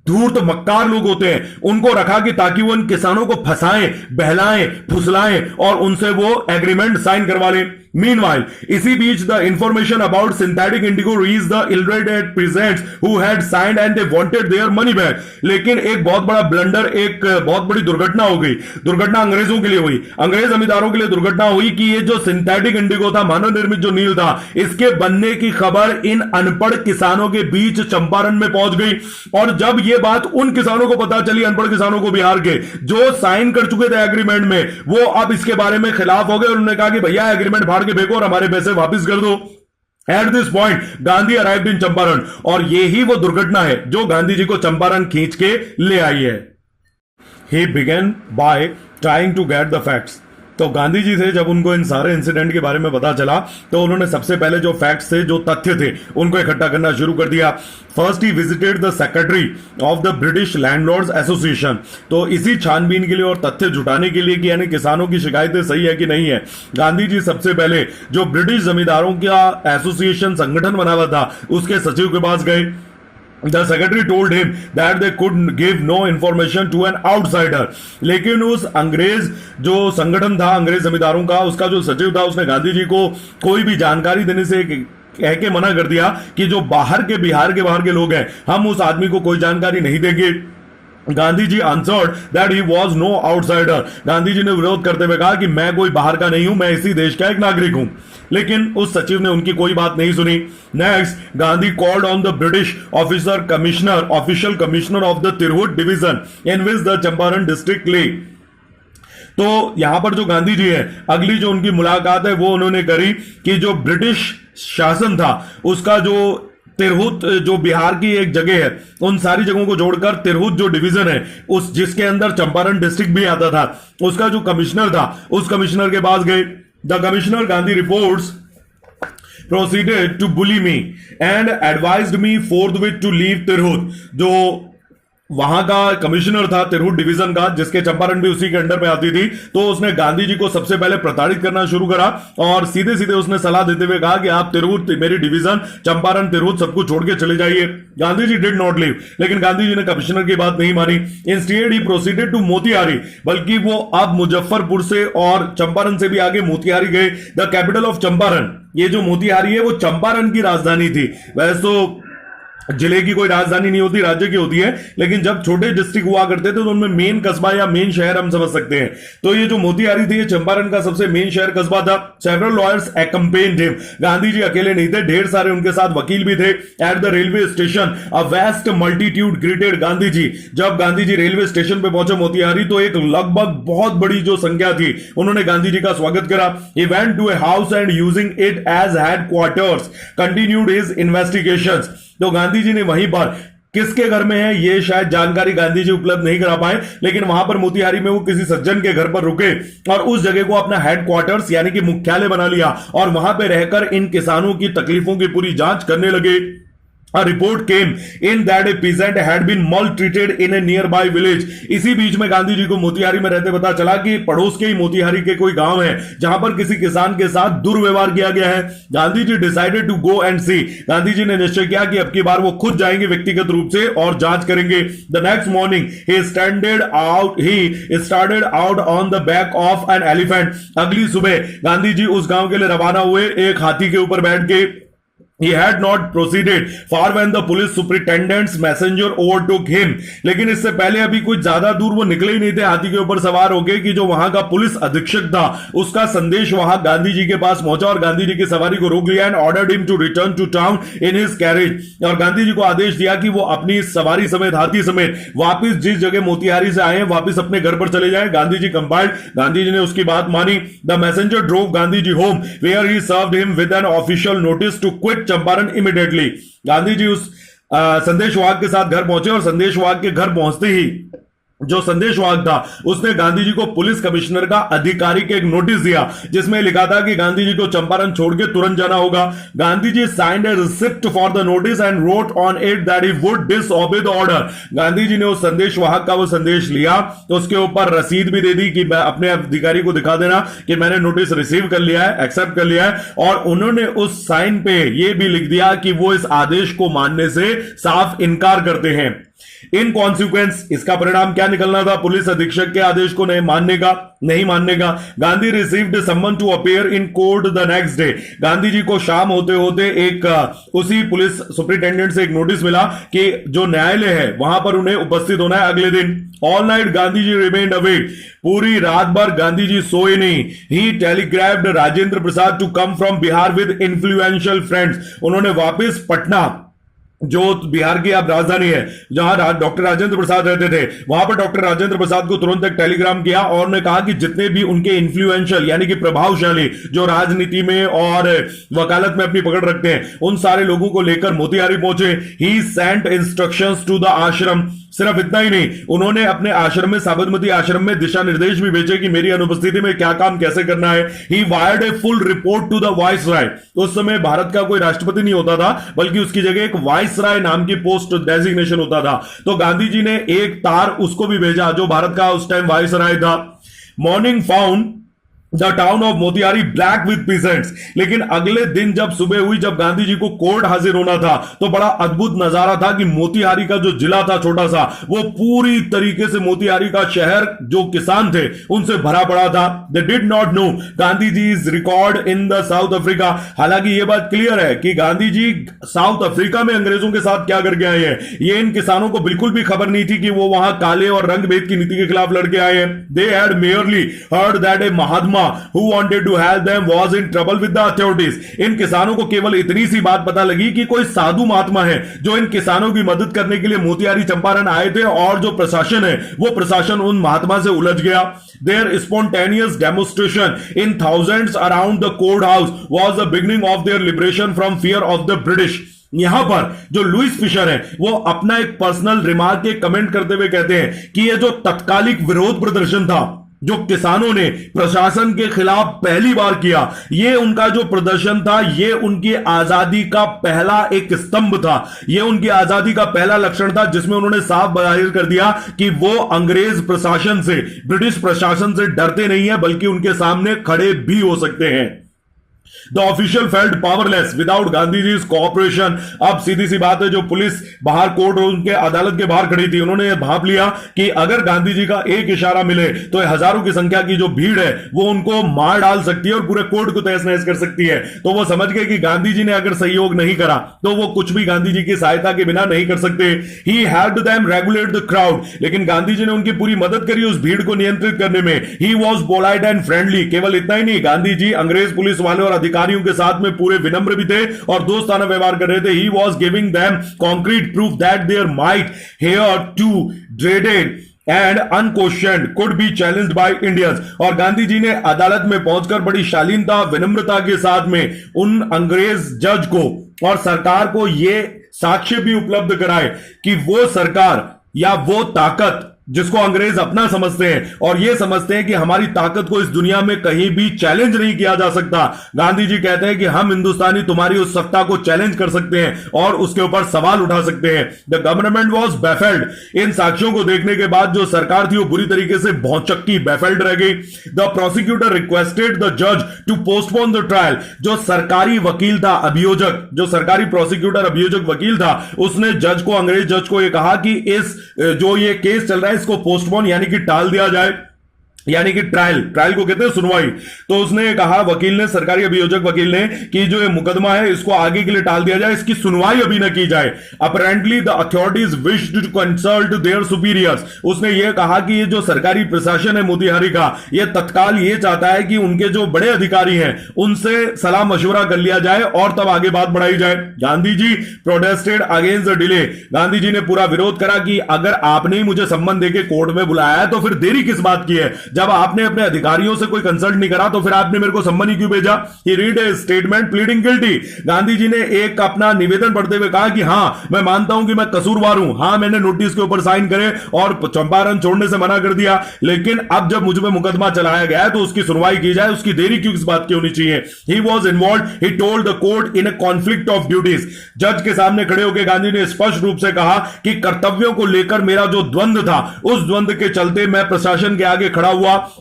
धूर्त मक्कार लोग होते हैं उनको रखा कि ताकि वो इन किसानों को फंसाएं, बहलाएं, फुसलाएं और उनसे वो एग्रीमेंट साइन करवा लें। Meanwhile, इसी बीच the information about synthetic indigo reached the illiterate peasants who had signed and they wanted their money back। लेकिन एक बहुत बड़ा ब्लंडर, एक बहुत बड़ी दुर्घटना हो गई। दुर्घटना अंग्रेजों के लिए हुई, अंग्रेज जमींदारों के लिए दुर्घटना हुई कि ये जो सिंथेटिक इंडिगो था, मानव निर्मित जो नील था, इसके बनने की खबर इन अनपढ़ किसानों के बीच चंपारण में पहुंच गई। और जब ये बात उन किसानों को पता चली, अनपढ़ किसानों को बिहार के, जो साइन कर चुके थे एग्रीमेंट में, वो अब इसके बारे में खिलाफ हो गए। उन्होंने कहा कि भैया एग्रीमेंट फाड़ के फेंको और हमारे पैसे वापस कर दो। At this point Gandhi arrived in Champaran, और यही वो दुर्घटना है जो गांधी जी को चंपारण खींच के ले आई है। He began by trying to get the facts। तो गांधी जी थे, जब उनको इन सारे इंसिडेंट के बारे में पता चला तो उन्होंने सबसे पहले जो फैक्ट्स थे, जो तथ्य थे, उनको इकट्ठा करना शुरू कर दिया। First he visited the secretary of the British landlords association. तो इसी छानबीन के लिए और तथ्य जुटाने के लिए कि यानी किसानों की शिकायतें सही है कि नहीं है, गांधी जी सबसे पहले जो ब्रिटिश जमींदारों का एसोसिएशन संगठन बना हुआ था उसके सचिव के पास गए। The secretary told him that they could give no information to an outsider। लेकिन उस अंग्रेज जो संगठन था अंग्रेज जमींदारों का, उसका जो सचिव था, उसने गांधी जी को कोई भी जानकारी देने से कह के मना कर दिया कि जो बाहर के, बिहार के बाहर के लोग हैं, हम उस आदमी को कोई जानकारी नहीं देंगे। Gandhi ji answered that he was no outsider. Gandhi ji ने विरोध करते हुए कहा कि मैं कोई बाहर का नहीं हूं, मैं इसी देश का एक नागरिक हूं। लेकिन उस सचिव ने उनकी कोई बात नहीं सुनी। Next, Gandhi called on the British official commissioner of the Tirhut division in which the Champaran district ले। तो यहां पर जो गांधी जी है, अगली जो उनकी मुलाकात है वो उन्होंने करी कि जो ब्रिटिश शासन था उसका जो तिरहुत जो बिहार की एक जगह है, उन सारी जगहों को जोड़कर तिरहुत जो डिवीजन है, उस जिसके अंदर चंपारण डिस्ट्रिक्ट भी आता था, उसका जो कमिश्नर था उस कमिश्नर के पास गए। The commissioner Gandhi reports proceeded to bully me and advised me forthwith to leave Tirhut. जो वहां का कमिश्नर था तिरहुत डिवीजन का, जिसके चंपारण भी उसी के अंडर में आती थी, तो उसने गांधी जी को सबसे पहले प्रताड़ित करना शुरू करा और सीधे सीधे उसने सलाह देते हुए कहा कि आप तिरहुत, मेरी डिवीजन चंपारण तिरहुत सब कुछ छोड़ के चले जाइए। Gandhi ji did not leave, लेकिन गांधी जी ने कमिश्नर की बात नहीं मानी। Instead he proceeded to Motihari, बल्कि वो अब मुजफ्फरपुर से और चंपारण से भी आगे मोतिहारी गए। द कैपिटल ऑफ चंपारण, ये जो मोतिहारी है वो चंपारण की राजधानी थी। वैसे तो जिले की कोई राजधानी नहीं होती, राज्य की होती है, लेकिन जब छोटे डिस्ट्रिक्ट हुआ करते थे तो उनमें मेन कस्बा या मेन शहर हम समझ सकते हैं। तो ये जो मोतिहारी थी ये चंपारण का सबसे मेन शहर कस्बा था। Several lawyers एक्कम्पेन्ड him, Gandhi ji अकेले नहीं थे, ढेर सारे उनके साथ वकील भी थे। At the railway station a vast multitude greeted Gandhi ji. जब गांधी जी रेलवे स्टेशन पे पहुंचे मोतिहारी, तो एक लगभग बहुत बड़ी जो संख्या थी उन्होंने गांधी जी का स्वागत करा। He went to a house and using it as headquarters continued his investigations. तो गांधी जी ने वहीं पर, किसके घर में है ये शायद जानकारी गांधी जी उपलब्ध नहीं करा पाए, लेकिन वहां पर मोतिहारी में वो किसी सज्जन के घर पर रुके और उस जगह को अपना हेडक्वार्टर्स यानी कि मुख्यालय बना लिया और वहां पर रहकर इन किसानों की तकलीफों की पूरी जांच करने लगे। A report came in that a peasant had been maltreated in a nearby village। इसी बीच में गांधी जी को मोतिहारी में रहते पता चला कि पड़ोस के ही मोतिहारी के कोई गांव है जहां पर किसी किसान के साथ दुर्व्यवहार किया गया है। Gandhi ji decided to go and सी, गांधी जी ने निश्चय किया कि अब की बार वो खुद जाएंगे व्यक्तिगत रूप से और जांच करेंगे। The next morning he started out on the back of an elephant. अगली सुबह गांधी जी उस गांव के लिए रवाना हुए एक हाथी के ऊपर बैठ के। He had not proceeded far when the police superintendent's messenger overtook him। लेकिन इससे पहले अभी कुछ ज्यादा दूर वो निकले ही नहीं थे हाथी के ऊपर सवार होके कि जो वहां का पुलिस अधीक्षक था उसका संदेश वहां गांधी जी के पास पहुंचा और गांधी जी की सवारी को रोक लिया and ordered him to return to town in his carriage. और गांधी जी को आदेश दिया कि वो अपनी सवारी समेत, हाथी समेत वापिस जिस जगह मोतिहारी से आए हैं वापिस अपने घर पर चले जाएं। गांधी जी कंपाइल्ड, गांधी जी ने उसकी बात मानी। The messenger drove Gandhi ji home where he served him with an official notice to quit Champaran immediately. Gandhi ji उस संदेशवाहक के साथ घर पहुंचे और संदेशवाहक के घर पहुंचते ही जो संदेशवाहक था उसने गांधी जी को पुलिस कमिश्नर का आधिकारिक एक नोटिस दिया जिसमें लिखा था कि गांधी जी को चंपारण छोड़ के तुरंत जाना होगा। Gandhi ji signed a receipt for the notice and wrote on it that he would disobey the order. Gandhi ji ने उस संदेशवाहक का वो संदेश लिया तो उसके ऊपर रसीद भी दे दी कि अपने अधिकारी को दिखा देना कि मैंने नोटिस रिसीव कर लिया है, एक्सेप्ट कर लिया है। और उन्होंने उस साइन पे ये भी लिख दिया कि वो इस आदेश को मानने से साफ इनकार करते हैं। इन कॉन्सिक्वेंस, इसका परिणाम क्या निकलना था पुलिस अधीक्षक के आदेश को नहीं मानने का। Gandhi received summons to appear in court the next day. Gandhi ji को शाम होते होते एक उसी पुलिस सुपरिटेंडेंट से एक नोटिस मिला कि जो न्यायालय है वहां पर उन्हें उपस्थित होना है अगले दिन। All night Gandhi ji remained awake. पूरी रात भर गांधी जी सोए नहीं। He telegraphed Rajendra Prasad to come from Bihar with influential friends. उन्होंने वापिस पटना, जो बिहार की अब राजधानी है, जहां डॉक्टर राजेंद्र प्रसाद रहते थे, वहां पर डॉक्टर राजेंद्र प्रसाद को तुरंत एक टेलीग्राम किया और उन्होंने कहा कि जितने भी उनके इन्फ्लुएंशियल यानी कि प्रभावशाली जो राजनीति में और वकालत में अपनी पकड़ रखते हैं उन सारे लोगों को लेकर मोतिहारी पहुंचे। ही सेंट इंस्ट्रक्शंस टू द आश्रम। सिर्फ इतना ही नहीं, उन्होंने अपने आश्रम में, साबरमती आश्रम में दिशा निर्देश भी भेजे कि मेरी अनुपस्थिति में क्या काम कैसे करना है। He wired a full report to the viceroy. उस समय भारत का कोई राष्ट्रपति नहीं होता था बल्कि उसकी जगह एक वाइसराय नाम की पोस्ट डेजिग्नेशन होता था। तो गांधी जी ने एक तार उसको भी भेजा जो भारत का उस टाइम वाइसराय था। Morning found the town of Motihari black with peasants. लेकिन अगले दिन जब सुबह हुई, जब गांधी जी को कोर्ट हाजिर होना था, तो बड़ा अद्भुत नजारा था कि मोतिहारी का जो जिला था छोटा सा, वो पूरी तरीके से मोतिहारी का शहर जो किसान थे उनसे भरा पड़ा था। They did not know Gandhi ji is record in the South Africa. हालांकि यह बात क्लियर है कि गांधी जी साउथ अफ्रीका में अंग्रेजों के साथ क्या करके आए हैं, ये इन किसानों को बिल्कुल भी खबर नहीं थी कि वो वहां काले और रंग भेद की नीति के खिलाफ लड़के आए हैं। They had merely heard that A Mahatma farmer who wanted to help them was in trouble with the authorities. इन किसानों को केवल इतनी सी बात पता लगी कि कोई साधु महात्मा है जो इन किसानों की मदद करने के लिए मोतिहारी चंपारण आए थे, और जो प्रशासन है वो प्रशासन उन महात्मा से उलझ गया. Their spontaneous demonstration in thousands around the courthouse was the beginning of their liberation from fear of the British. यहां पर जो लुइस फिशर है वो अपना एक पर्सनल रिमार्क के कमेंट करते हुए कहते हैं कि यह जो तत्कालिक विरोध प्रदर्शन था जो किसानों ने प्रशासन के खिलाफ पहली बार किया, ये उनका जो प्रदर्शन था ये उनकी आजादी का पहला एक स्तंभ था, ये उनकी आजादी का पहला लक्षण था जिसमें उन्होंने साफ जाहिर कर दिया कि वो अंग्रेज प्रशासन से, ब्रिटिश प्रशासन से डरते नहीं है बल्कि उनके सामने खड़े भी हो सकते हैं. The official felt powerless without गांधीजी's cooperation. अब सीधी सी बात है, जो पुलिस बाहर कोर्ट रूम के अदालत के बाहर खड़ी थी उन्होंने भाप लिया कि अगर गांधी जी का एक इशारा मिले तो हजारों की संख्या की जो भीड़ है वो उनको मार डाल सकती है और पूरे कोर्ट को तहस नहस कर सकती है. तो वो समझ गए कि गांधी जी ने अगर सहयोग नहीं करा तो वो कुछ भी गांधी जी की सहायता के बिना नहीं कर सकते. He helped them regulate the crowd. लेकिन गांधी जी ने उनकी पूरी मदद करी उस भीड़ को नियंत्रित करने में. He was polite and friendly. केवल इतना ही नहीं, गांधी जी अंग्रेज पुलिस वाले और अधिकारियों के साथ में पूरे विनम्र भी थे और दोस्ताना व्यवहार कर रहे थे. He was giving them concrete proof that their might here too dreaded and unquestioned could be challenged by Indians. और गांधी जी ने अदालत में पहुंचकर बड़ी शालीनता विनम्रता के साथ में उन अंग्रेज जज को और सरकार को ये साक्ष्य भी उपलब्ध कराए कि वो सरकार या वो ताकत जिसको अंग्रेज अपना समझते हैं और ये समझते हैं कि हमारी ताकत को इस दुनिया में कहीं भी चैलेंज नहीं किया जा सकता. गांधी जी कहते हैं कि हम हिंदुस्तानी तुम्हारी उस सत्ता को चैलेंज कर सकते हैं और उसके ऊपर सवाल उठा सकते हैं. The government was baffled. इन साक्ष्यों को देखने के बाद जो सरकार थी वो बुरी तरीके से भौचक्की बैफल्ड रह गई. द प्रोसिक्यूटर रिक्वेस्टेड द जज टू पोस्टपोन द ट्रायल. जो सरकारी वकील था, अभियोजक, जो सरकारी प्रोसिक्यूटर अभियोजक वकील था, उसने जज को, अंग्रेज जज को यह कहा कि इस जो ये केस चल रहा है इसको पोस्टपोन यानी कि टाल दिया जाए, यानी कि ट्रायल को कहते हैं सुनवाई. तो उसने कहा, वकील ने, सरकारी अभियोजक वकील ने, कि जो ये मुकदमा है इसको आगे के लिए टाल दिया जाए, इसकी सुनवाई अभी न की जाए. Apparently the authorities wished to consult their superiors. उसने ये कहा कि ये जो सरकारी प्रशासन है मोतिहारी का, ये तत्काल ये चाहता है कि उनके जो बड़े अधिकारी हैं उनसे सलाह मशवरा कर लिया जाए और तब आगे बात बढ़ाई जाए. Gandhi ji protested against the delay. Gandhi ji ने पूरा विरोध करा कि अगर आपने ही मुझे सम्मन देके कोर्ट में बुलाया है तो फिर देरी किस बात की है. जब आपने अपने अधिकारियों से कोई कंसल्ट नहीं करा तो फिर आपने मेरे को सम्मन ही क्यों भेजा. He read a statement pleading guilty. Gandhi ji ने एक अपना निवेदन पढ़ते हुए कहा कि हां मैं मानता हूं कि मैं कसूरवार हूं, हां मैंने नोटिस के ऊपर साइन करे और चंपारण छोड़ने से मना कर दिया, लेकिन अब जब मुझ पे मुकदमा चलाया गया है तो उसकी सुनवाई की जाए, उसकी देरी क्यों इस बात की होनी चाहिए. He was involved, he told the court in a conflict of duties. जज के सामने खड़े होकर गांधी ने स्पष्ट रूप से कहा कि कर्तव्यों को लेकर मेरा जो द्वंद्व था उस द्वंद्व के चलते मैं प्रशासन के आगे खड़ा हुआ.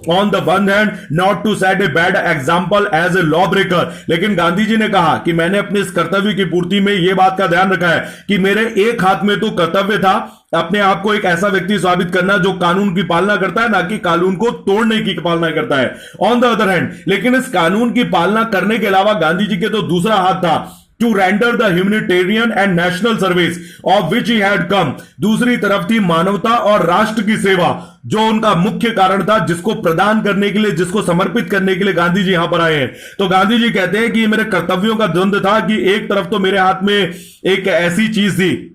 On the one hand, not to set a bad example as a lawbreaker. लेकिन गांधी जी ने कहा कि मैंने अपने इस कर्तव्य की पूर्ति में यह बात का ध्यान रखा है कि मेरे एक हाथ में तो कर्तव्य था अपने आप को एक ऐसा व्यक्ति साबित करना जो कानून की पालना करता है, ना कि कानून को तोड़ने की पालना करता है. ऑन द अदर हैंड, लेकिन इस कानून की पालना करने के अलावा गांधी जी के तो दूसरा हाथ था, to render the humanitarian and national service of which he had come. दूसरी तरफ थी मानवता और राष्ट्र की सेवा, जो उनका मुख्य कारण था, जिसको प्रदान करने के लिए, जिसको समर्पित करने के लिए गांधी जी यहां पर आए हैं. तो गांधी जी कहते हैं कि मेरे कर्तव्यों का द्वंद्व था कि एक तरफ तो मेरे हाथ में एक ऐसी चीज थी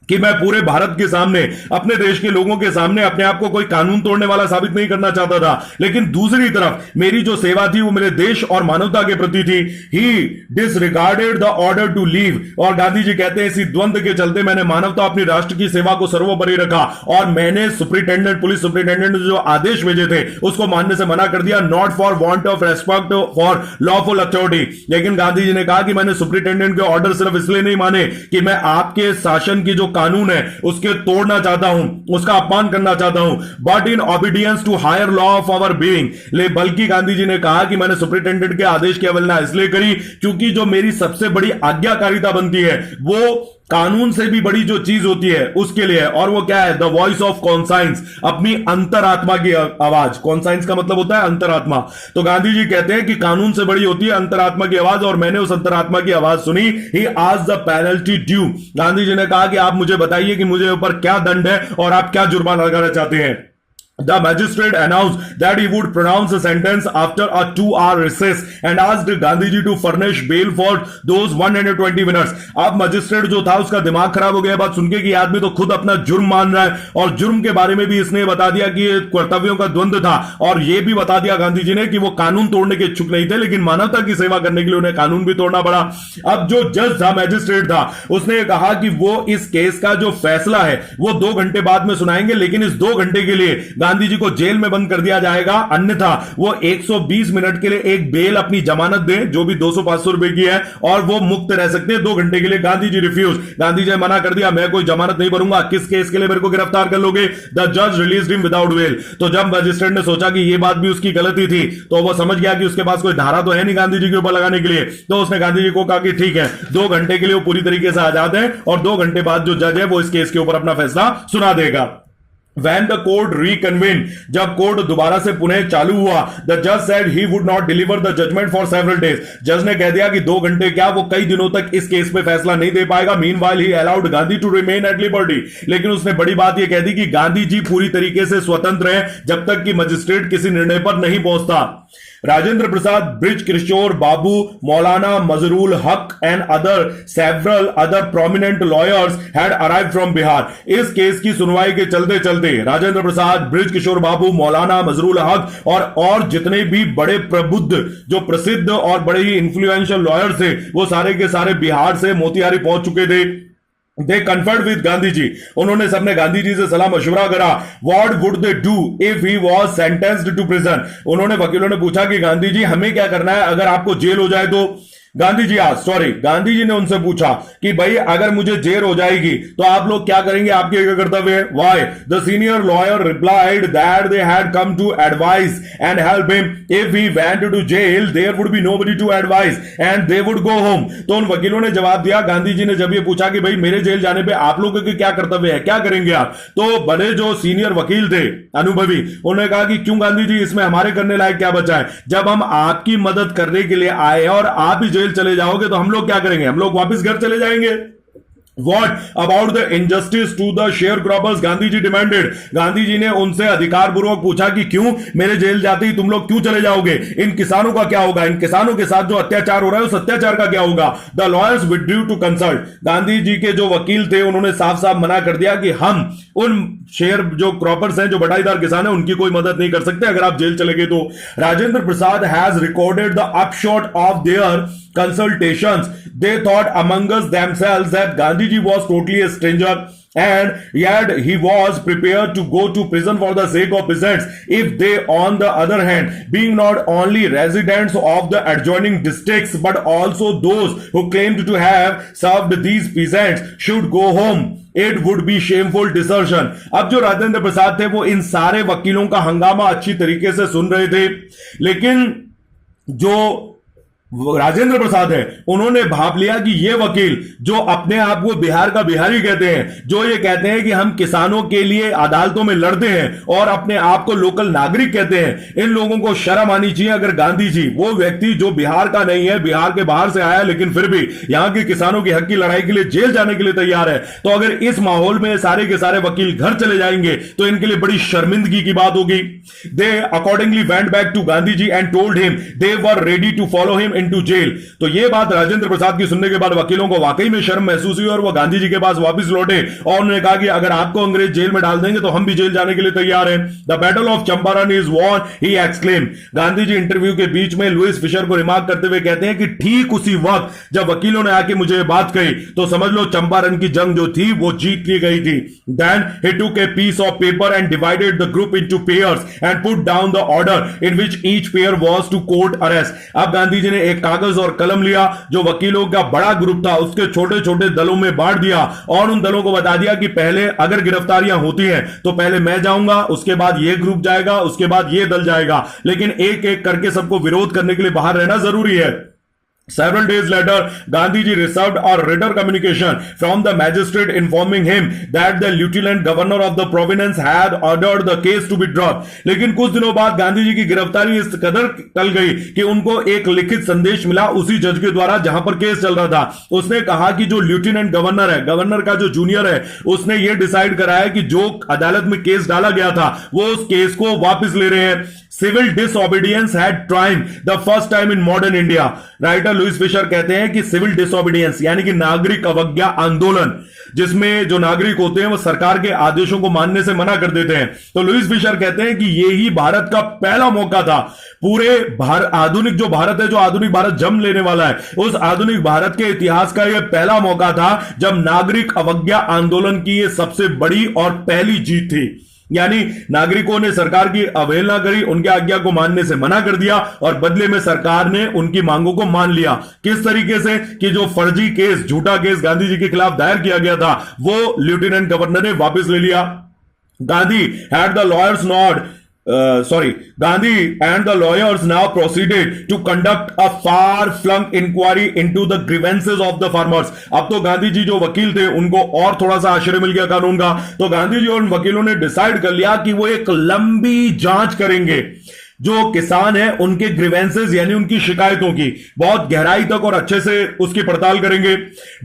कि मैं पूरे भारत के सामने, अपने देश के लोगों के सामने अपने आप को कोई कानून तोड़ने वाला साबित नहीं करना चाहता था, लेकिन दूसरी तरफ मेरी जो सेवा थी वो मेरे देश और मानवता के प्रति थी. He disregarded the order to leave. और गांधी जी कहते हैं इसी द्वंद्व के चलते मैंने मानवता, अपनी राष्ट्र की सेवा को सर्वोपरि रखा और मैंने सुप्रिंटेंडेंट, पुलिस सुप्रिंटेंडेंट ने जो आदेश भेजे थे उसको मानने से मना कर दिया. Not for want of respect for lawful authority. लेकिन गांधी जी ने कहा कि मैंने सुप्रिंटेंडेंट के ऑर्डर सिर्फ इसलिए नहीं माने कि मैं आपके शासन की जो कानून है उसके तोड़ना चाहता हूं, उसका अपमान करना चाहता हूं, but in obedience to higher law of our being. बल्कि गांधी जी ने कहा कि मैंने सुप्रिंटेंडेंट के आदेश की अवहेलना इसलिए करी क्योंकि जो मेरी सबसे बड़ी आज्ञाकारिता बनती है वो कानून से भी बड़ी जो चीज होती है उसके लिए है. और वो क्या है? द वॉइस ऑफ कॉन्साइंस, अपनी अंतरात्मा की आवाज. कॉन्साइंस का मतलब होता है अंतरात्मा. तो गांधी जी कहते हैं कि कानून से बड़ी होती है अंतरात्मा की आवाज, और मैंने उस अंतरात्मा की आवाज सुनी. He asked the penalty due. Gandhi ji ने कहा कि आप मुझे बताइए कि मुझे ऊपर क्या दंड है और आप क्या जुर्माना लगाना चाहते हैं. The magistrate announced that he would pronounce the sentence after a 2-hour recess and asked Gandhiji to furnish bail for those 120 minutes. अब मजिस्ट्रेट जो था उसका दिमाग खराब हो गया बात सुनके कि आदमी तो खुद अपना जुर्म मान रहा है और जुर्म के बारे में भी इसने बता दिया कि ये कर्तव्यों का द्वंद्व था और ये भी बता दिया गांधी जी ने कि वो कानून तोड़ने के इच्छुक नहीं थे लेकिन मानवता की सेवा करने के लिए उन्हें कानून भी तोड़ना पड़ा। अब जो जज था मैजिस्ट्रेट था उसने कहा कि वो इस केस का जो फैसला है वो 2 घंटे बाद में सुनाएंगे लेकिन इस 2 घंटे के लिए गांधी जी को जेल में बंद कर दिया जाएगा अन्यथा वो 120 मिनट के लिए एक बेल अपनी जमानत दें जो भी 200-500 रुपए की है और वो मुक्त रह सकते हैं 2 घंटे के लिए। गांधी जी रिफ्यूज, गांधी जी ने मना कर दिया मैं कोई जमानत नहीं भरूंगा, किस केस के लिए मेरे को गिरफ्तार कर लोगे। द जज रिलीज्ड हिम विदाउट बेल। तो जब मजिस्ट्रेट ने सोचा कि ये बात भी उसकी गलती थी तो वो समझ गया कि उसके पास कोई धारा तो है नहीं गांधी जी के ऊपर लगाने के लिए, तो उसने गांधी जी को कहा कि ठीक है 2 घंटे के लिए वो पूरी तरीके से आजाद है और 2 घंटे बाद जो जज है वो इस केस के ऊपर अपना फैसला सुना देगा। When the court reconvened, जब कोर्ट दोबारा से पुनः चालू हुआ, the judge said he would not deliver the judgment for several days. जज ने कह दिया कि 2 घंटे क्या वो कई दिनों तक इस केस पे फैसला नहीं दे पाएगा। Meanwhile he allowed Gandhi to remain at liberty. लेकिन उसने बड़ी बात ये कह दी कि गांधी जी पूरी तरीके से स्वतंत्र हैं जब तक कि मजिस्ट्रेट किसी निर्णय पर नहीं पहुंचता। राजेंद्र प्रसाद, ब्रिज किशोर बाबू, मौलाना मजरूल हक and several other prominent lawyers had arrived from Bihar. इस केस की सुनवाई के चलते चलते राजेंद्र प्रसाद, ब्रिज किशोर बाबू, मौलाना मजरूल हक और जितने भी बड़े प्रबुद्ध जो प्रसिद्ध और बड़े ही इंफ्लुएंशियल लॉयर थे वो सारे के सारे बिहार से मोतिहारी पहुंच चुके थे। They conferred with Gandhi ji, उन्होंने सबने गांधी जी से सलाह मशवरा करा। What would they do if he was sentenced to prison, उन्होंने वकीलों ने पूछा कि गांधी जी हमें क्या करना है अगर आपको जेल हो जाए तो। गांधी जी ने उनसे पूछा कि भाई अगर मुझे जेल हो जाएगी तो आप लोग क्या करेंगे, आपके क्या कर्तव्य है। Why the senior lawyer replied that they had come to advise and help him, if he went to jail there would be nobody to advise and they would go home. तो उन वकीलों ने जवाब दिया, गांधी जी ने जब ये पूछा कि भाई मेरे जेल जाने पे आप लोगों के क्या कर्तव्य है, क्या करेंगे आप, तो बड़े जो सीनियर वकील थे अनुभवी उन्होंने कहा कि क्यों गांधी जी इसमें हमारे करने लायक क्या बचा है, जब हम आपकी मदद करने के लिए आए और आप ही चले जाओगे तो हम लोग क्या करेंगे, हम लोग वापस घर चले जाएंगे। What about the injustice to the sharecroppers? Gandhi ji demanded, Gandhi ji ने उनसे अधिकार पूर्वक पूछा कि क्यों मेरे जेल जाते ही तुम लोग क्यों चले जाओगे, इन किसानों का क्या होगा, इन किसानों के साथ जो अत्याचार हो रहा है उस अत्याचार का क्या होगा। The lawyers withdrew to consult, Gandhi ji के जो वकील थे उन्होंने साफ साफ मना कर दिया कि हम उन शेयर जो क्रॉपर्स हैं जो बटाईदार किसान हैं उनकी कोई मदद नहीं कर सकते अगर आप जेल चले गए तो। Rajendra Prasad has recorded the upshot of their consultations. They thought among us themselves that Gandhiji was totally a stranger and yet he was prepared to go to prison for the sake of peasants if they, on the other hand, being not only residents of the adjoining districts but also those who claimed to have served these peasants should go home. It would be shameful desertion. अब जो राजेंद्र प्रसाद थे वो इन सारे वकीलों का हंगामा अच्छी तरीके से सुन रहे थे लेकिन जो राजेंद्र प्रसाद है उन्होंने भाप लिया कि ये वकील जो अपने आप को बिहार का बिहारी कहते हैं, जो ये कहते हैं कि हम किसानों के लिए अदालतों में लड़ते हैं और अपने आप को लोकल नागरिक कहते हैं, इन लोगों को शर्म आनी चाहिए। अगर गांधी जी वो व्यक्ति जो बिहार का नहीं है, बिहार के बाहर से आया लेकिन फिर भी यहां के किसानों की हक की लड़ाई के लिए जेल जाने के लिए तैयार है, तो अगर इस माहौल में सारे के सारे वकील घर चले जाएंगे तो इनके लिए बड़ी शर्मिंदगी की बात होगी। They accordingly went back to Gandhi ji and told him they were ready to follow him into jail. तो यह बात राजेंद्र प्रसाद की सुनने के बाद वकीलों को वाकई में शर्म महसूस हुई और वो गांधी जी के पास वापस लौटे और उन्होंने कहा कि अगर आपको अंग्रेज जेल में डाल देंगे तो हम भी जेल जाने के लिए तैयार हैं। The battle of Champaran is won, he exclaim. Gandhi ji interview के बीच में लुइस फिशर को रिमार्क करते हुए कहते हैं कि ठीक उसी वक्त जब वकीलों ने आके मुझे बात कही तो समझ लो चंपारण की जंग जो थी वो जीत ली गई थी। Then he took a piece of paper and divided the group into pairs and put down the order in which each pair was to court arrest. अब गांधी जी ने एक कागज और कलम लिया, जो वकीलों का बड़ा ग्रुप था उसके छोटे छोटे दलों में बांट दिया और उन दलों को बता दिया कि पहले अगर गिरफ्तारियां होती हैं तो पहले मैं जाऊंगा, उसके बाद ये ग्रुप जाएगा, उसके बाद ये दल जाएगा, लेकिन एक एक करके सबको विरोध करने के लिए बाहर रहना जरूरी है। Several days later, Gandhiji received a written communication from the magistrate informing him that the lieutenant governor of the province had ordered the case to be dropped. लेकिन कुछ दिनों बाद गांधी जी की गिरफ्तारी इस कदर टल गई कि उनको एक लिखित संदेश मिला उसी जज के द्वारा जहां पर केस चल रहा था। उसने कहा कि जो लिeutenant गवर्नर है, गवर्नर का जो जूनियर है, उसने ये डिसाइड करा है कि जो अदालत में केस डाला गया था वो उस केस को वापस ले रहे हैं। Civil disobedience had triumphed the first time in modern India. Writer Louis Fischer कहते हैं कि सिविल डिसओबीडियंस यानी कि नागरिक अवज्ञा आंदोलन, जिसमें जो नागरिक होते हैं वो सरकार के आदेशों को मानने से मना कर देते हैं, तो लुइस फिशर कहते हैं कि यही भारत का पहला मौका था, पूरे आधुनिक जो भारत है, जो आधुनिक भारत जन्म लेने वाला है, उस आधुनिक भारत के इतिहास का यह पहला मौका था जब नागरिक अवज्ञा आंदोलन की यह सबसे बड़ी और पहली जीत थी। यानी नागरिकों ने सरकार की अवहेलना करी, उनके आज्ञा को मानने से मना कर दिया और बदले में सरकार ने उनकी मांगों को मान लिया। किस तरीके से कि जो फर्जी केस, झूठा केस गांधी जी के खिलाफ दायर किया गया था वो लेफ्टिनेंट गवर्नर ने वापस ले लिया। Gandhi had the lawyers not Gandhi and the lawyers now proceeded to conduct a far-flung inquiry into the grievances of the farmers. अब तो गांधी जी जो वकील थे उनको और थोड़ा सा आश्रय मिल गया कानून का, तो गांधी जी और उन वकीलों ने डिसाइड कर लिया कि वो एक लंबी जांच करेंगे जो किसान है उनके ग्रीवेंसेस यानी उनकी शिकायतों की, बहुत गहराई तक और अच्छे से उसकी पड़ताल करेंगे।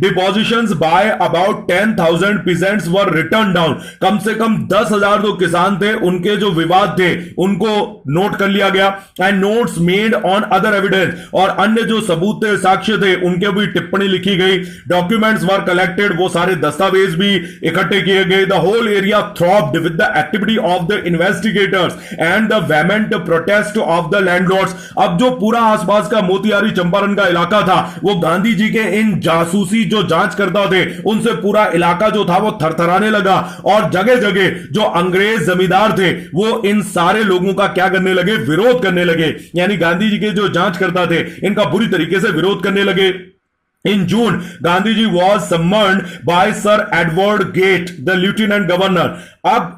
Depositions by about 10,000 peasants were written down. कम से कम 10,000 जो किसान थे उनके जो विवाद थे उनको नोट कर लिया गया। And notes made on other evidence, और अन्य जो सबूत थे, साक्ष्य थे, उनके भी टिप्पणी लिखी गई। डॉक्यूमेंट्स वर कलेक्टेड, वो सारे दस्तावेज भी इकट्ठे किए गए। The whole area throbbed with the activity of the investigators and the vehement protest of the landlords. अब जो पूरा आसपास का मोतिहारी चंपारण का इलाका था वो गांधी जी के इन जासूसी जो जांच करता थे उनसे पूरा इलाका जो था वो थरथराने लगा, और जगह जगह जो अंग्रेज जमींदार थे वो इन सारे लोगों का क्या करने लगे, विरोध करने लगे। यानी गांधी जी के जो जांच करता थे इनका बुरी तरीके से विरोध करने लगे। In June, Gandhiji was summoned by Sir Edward Gate, the Lieutenant Governor. अब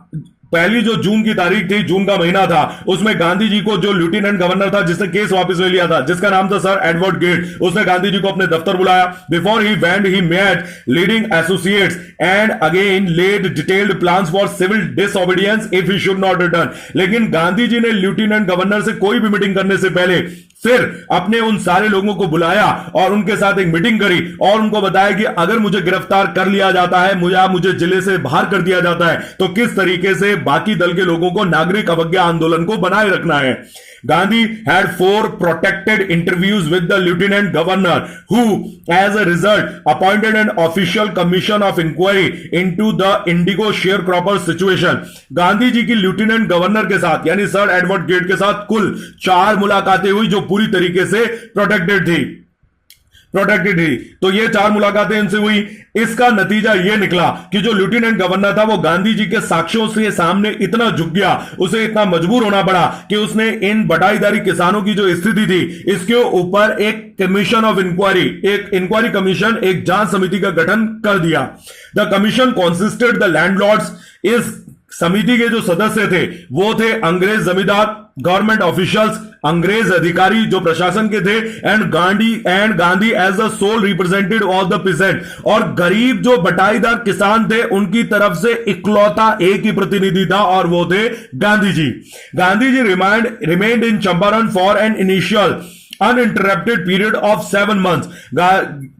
पहली जो जून की तारीख थी, जून का महीना था, उसमें गांधी जी को जो लेफ्टिनेंट गवर्नर था जिसने केस वापस ले लिया था, जिसका नाम था सर एडवर्ड गेट, उसने गांधी जी को अपने दफ्तर बुलाया। Before he went he met leading associates and again laid detailed plans for civil disobedience if he should not return. लेकिन गांधी जी ने लेफ्टिनेंट गवर्नर से कोई भी मीटिंग करने से पहले फिर अपने उन सारे लोगों को बुलाया और उनके साथ एक मीटिंग करी और उनको बताया कि अगर मुझे गिरफ्तार कर लिया जाता है, मुझे जिले से बाहर कर दिया जाता है, तो किस तरीके से बाकी दल के लोगों को नागरिक अवज्ञा आंदोलन को बनाए रखना है। Gandhi had 4 protected interviews with the lieutenant governor, who, as a result, appointed an official commission of inquiry into the indigo sharecropper situation. Gandhi ji की लेफ्टिनेंट गवर्नर के साथ यानी सर एडवर्ड गेट के साथ कुल 4 मुलाकातें हुई जो पूरी तरीके से प्रोटेक्टेड थी। तो ये 4 मुलाकातें इनसे हुई। इसका नतीजा ये निकला कि जो लेफ्टिनेंट गवर्नर था वो गांधी जी के साक्ष्यों से सामने इतना झुक गया, उसे इतना मजबूर होना पड़ा कि उसने इन बटाईदारी किसानों की जो स्थिति थी इसके ऊपर एक कमीशन ऑफ इंक्वायरी, एक इंक्वायरी कमीशन, एक जांच समिति का गठन कर दिया। The commission कॉन्सिस्टेड the landlords. इस समिति के जो सदस्य थे वो थे अंग्रेज जमींदार, गवर्नमेंट ऑफिशियल्स, अंग्रेज अधिकारी जो प्रशासन के थे, and Gandhi as the sole representative of the peasant. और गरीब जो बटाईदार किसान थे उनकी तरफ से इकलौता एक ही प्रतिनिधि था और वो थे Gandhi ji. Gandhi ji remained in Champaran for an initial uninterrupted period of 7 months।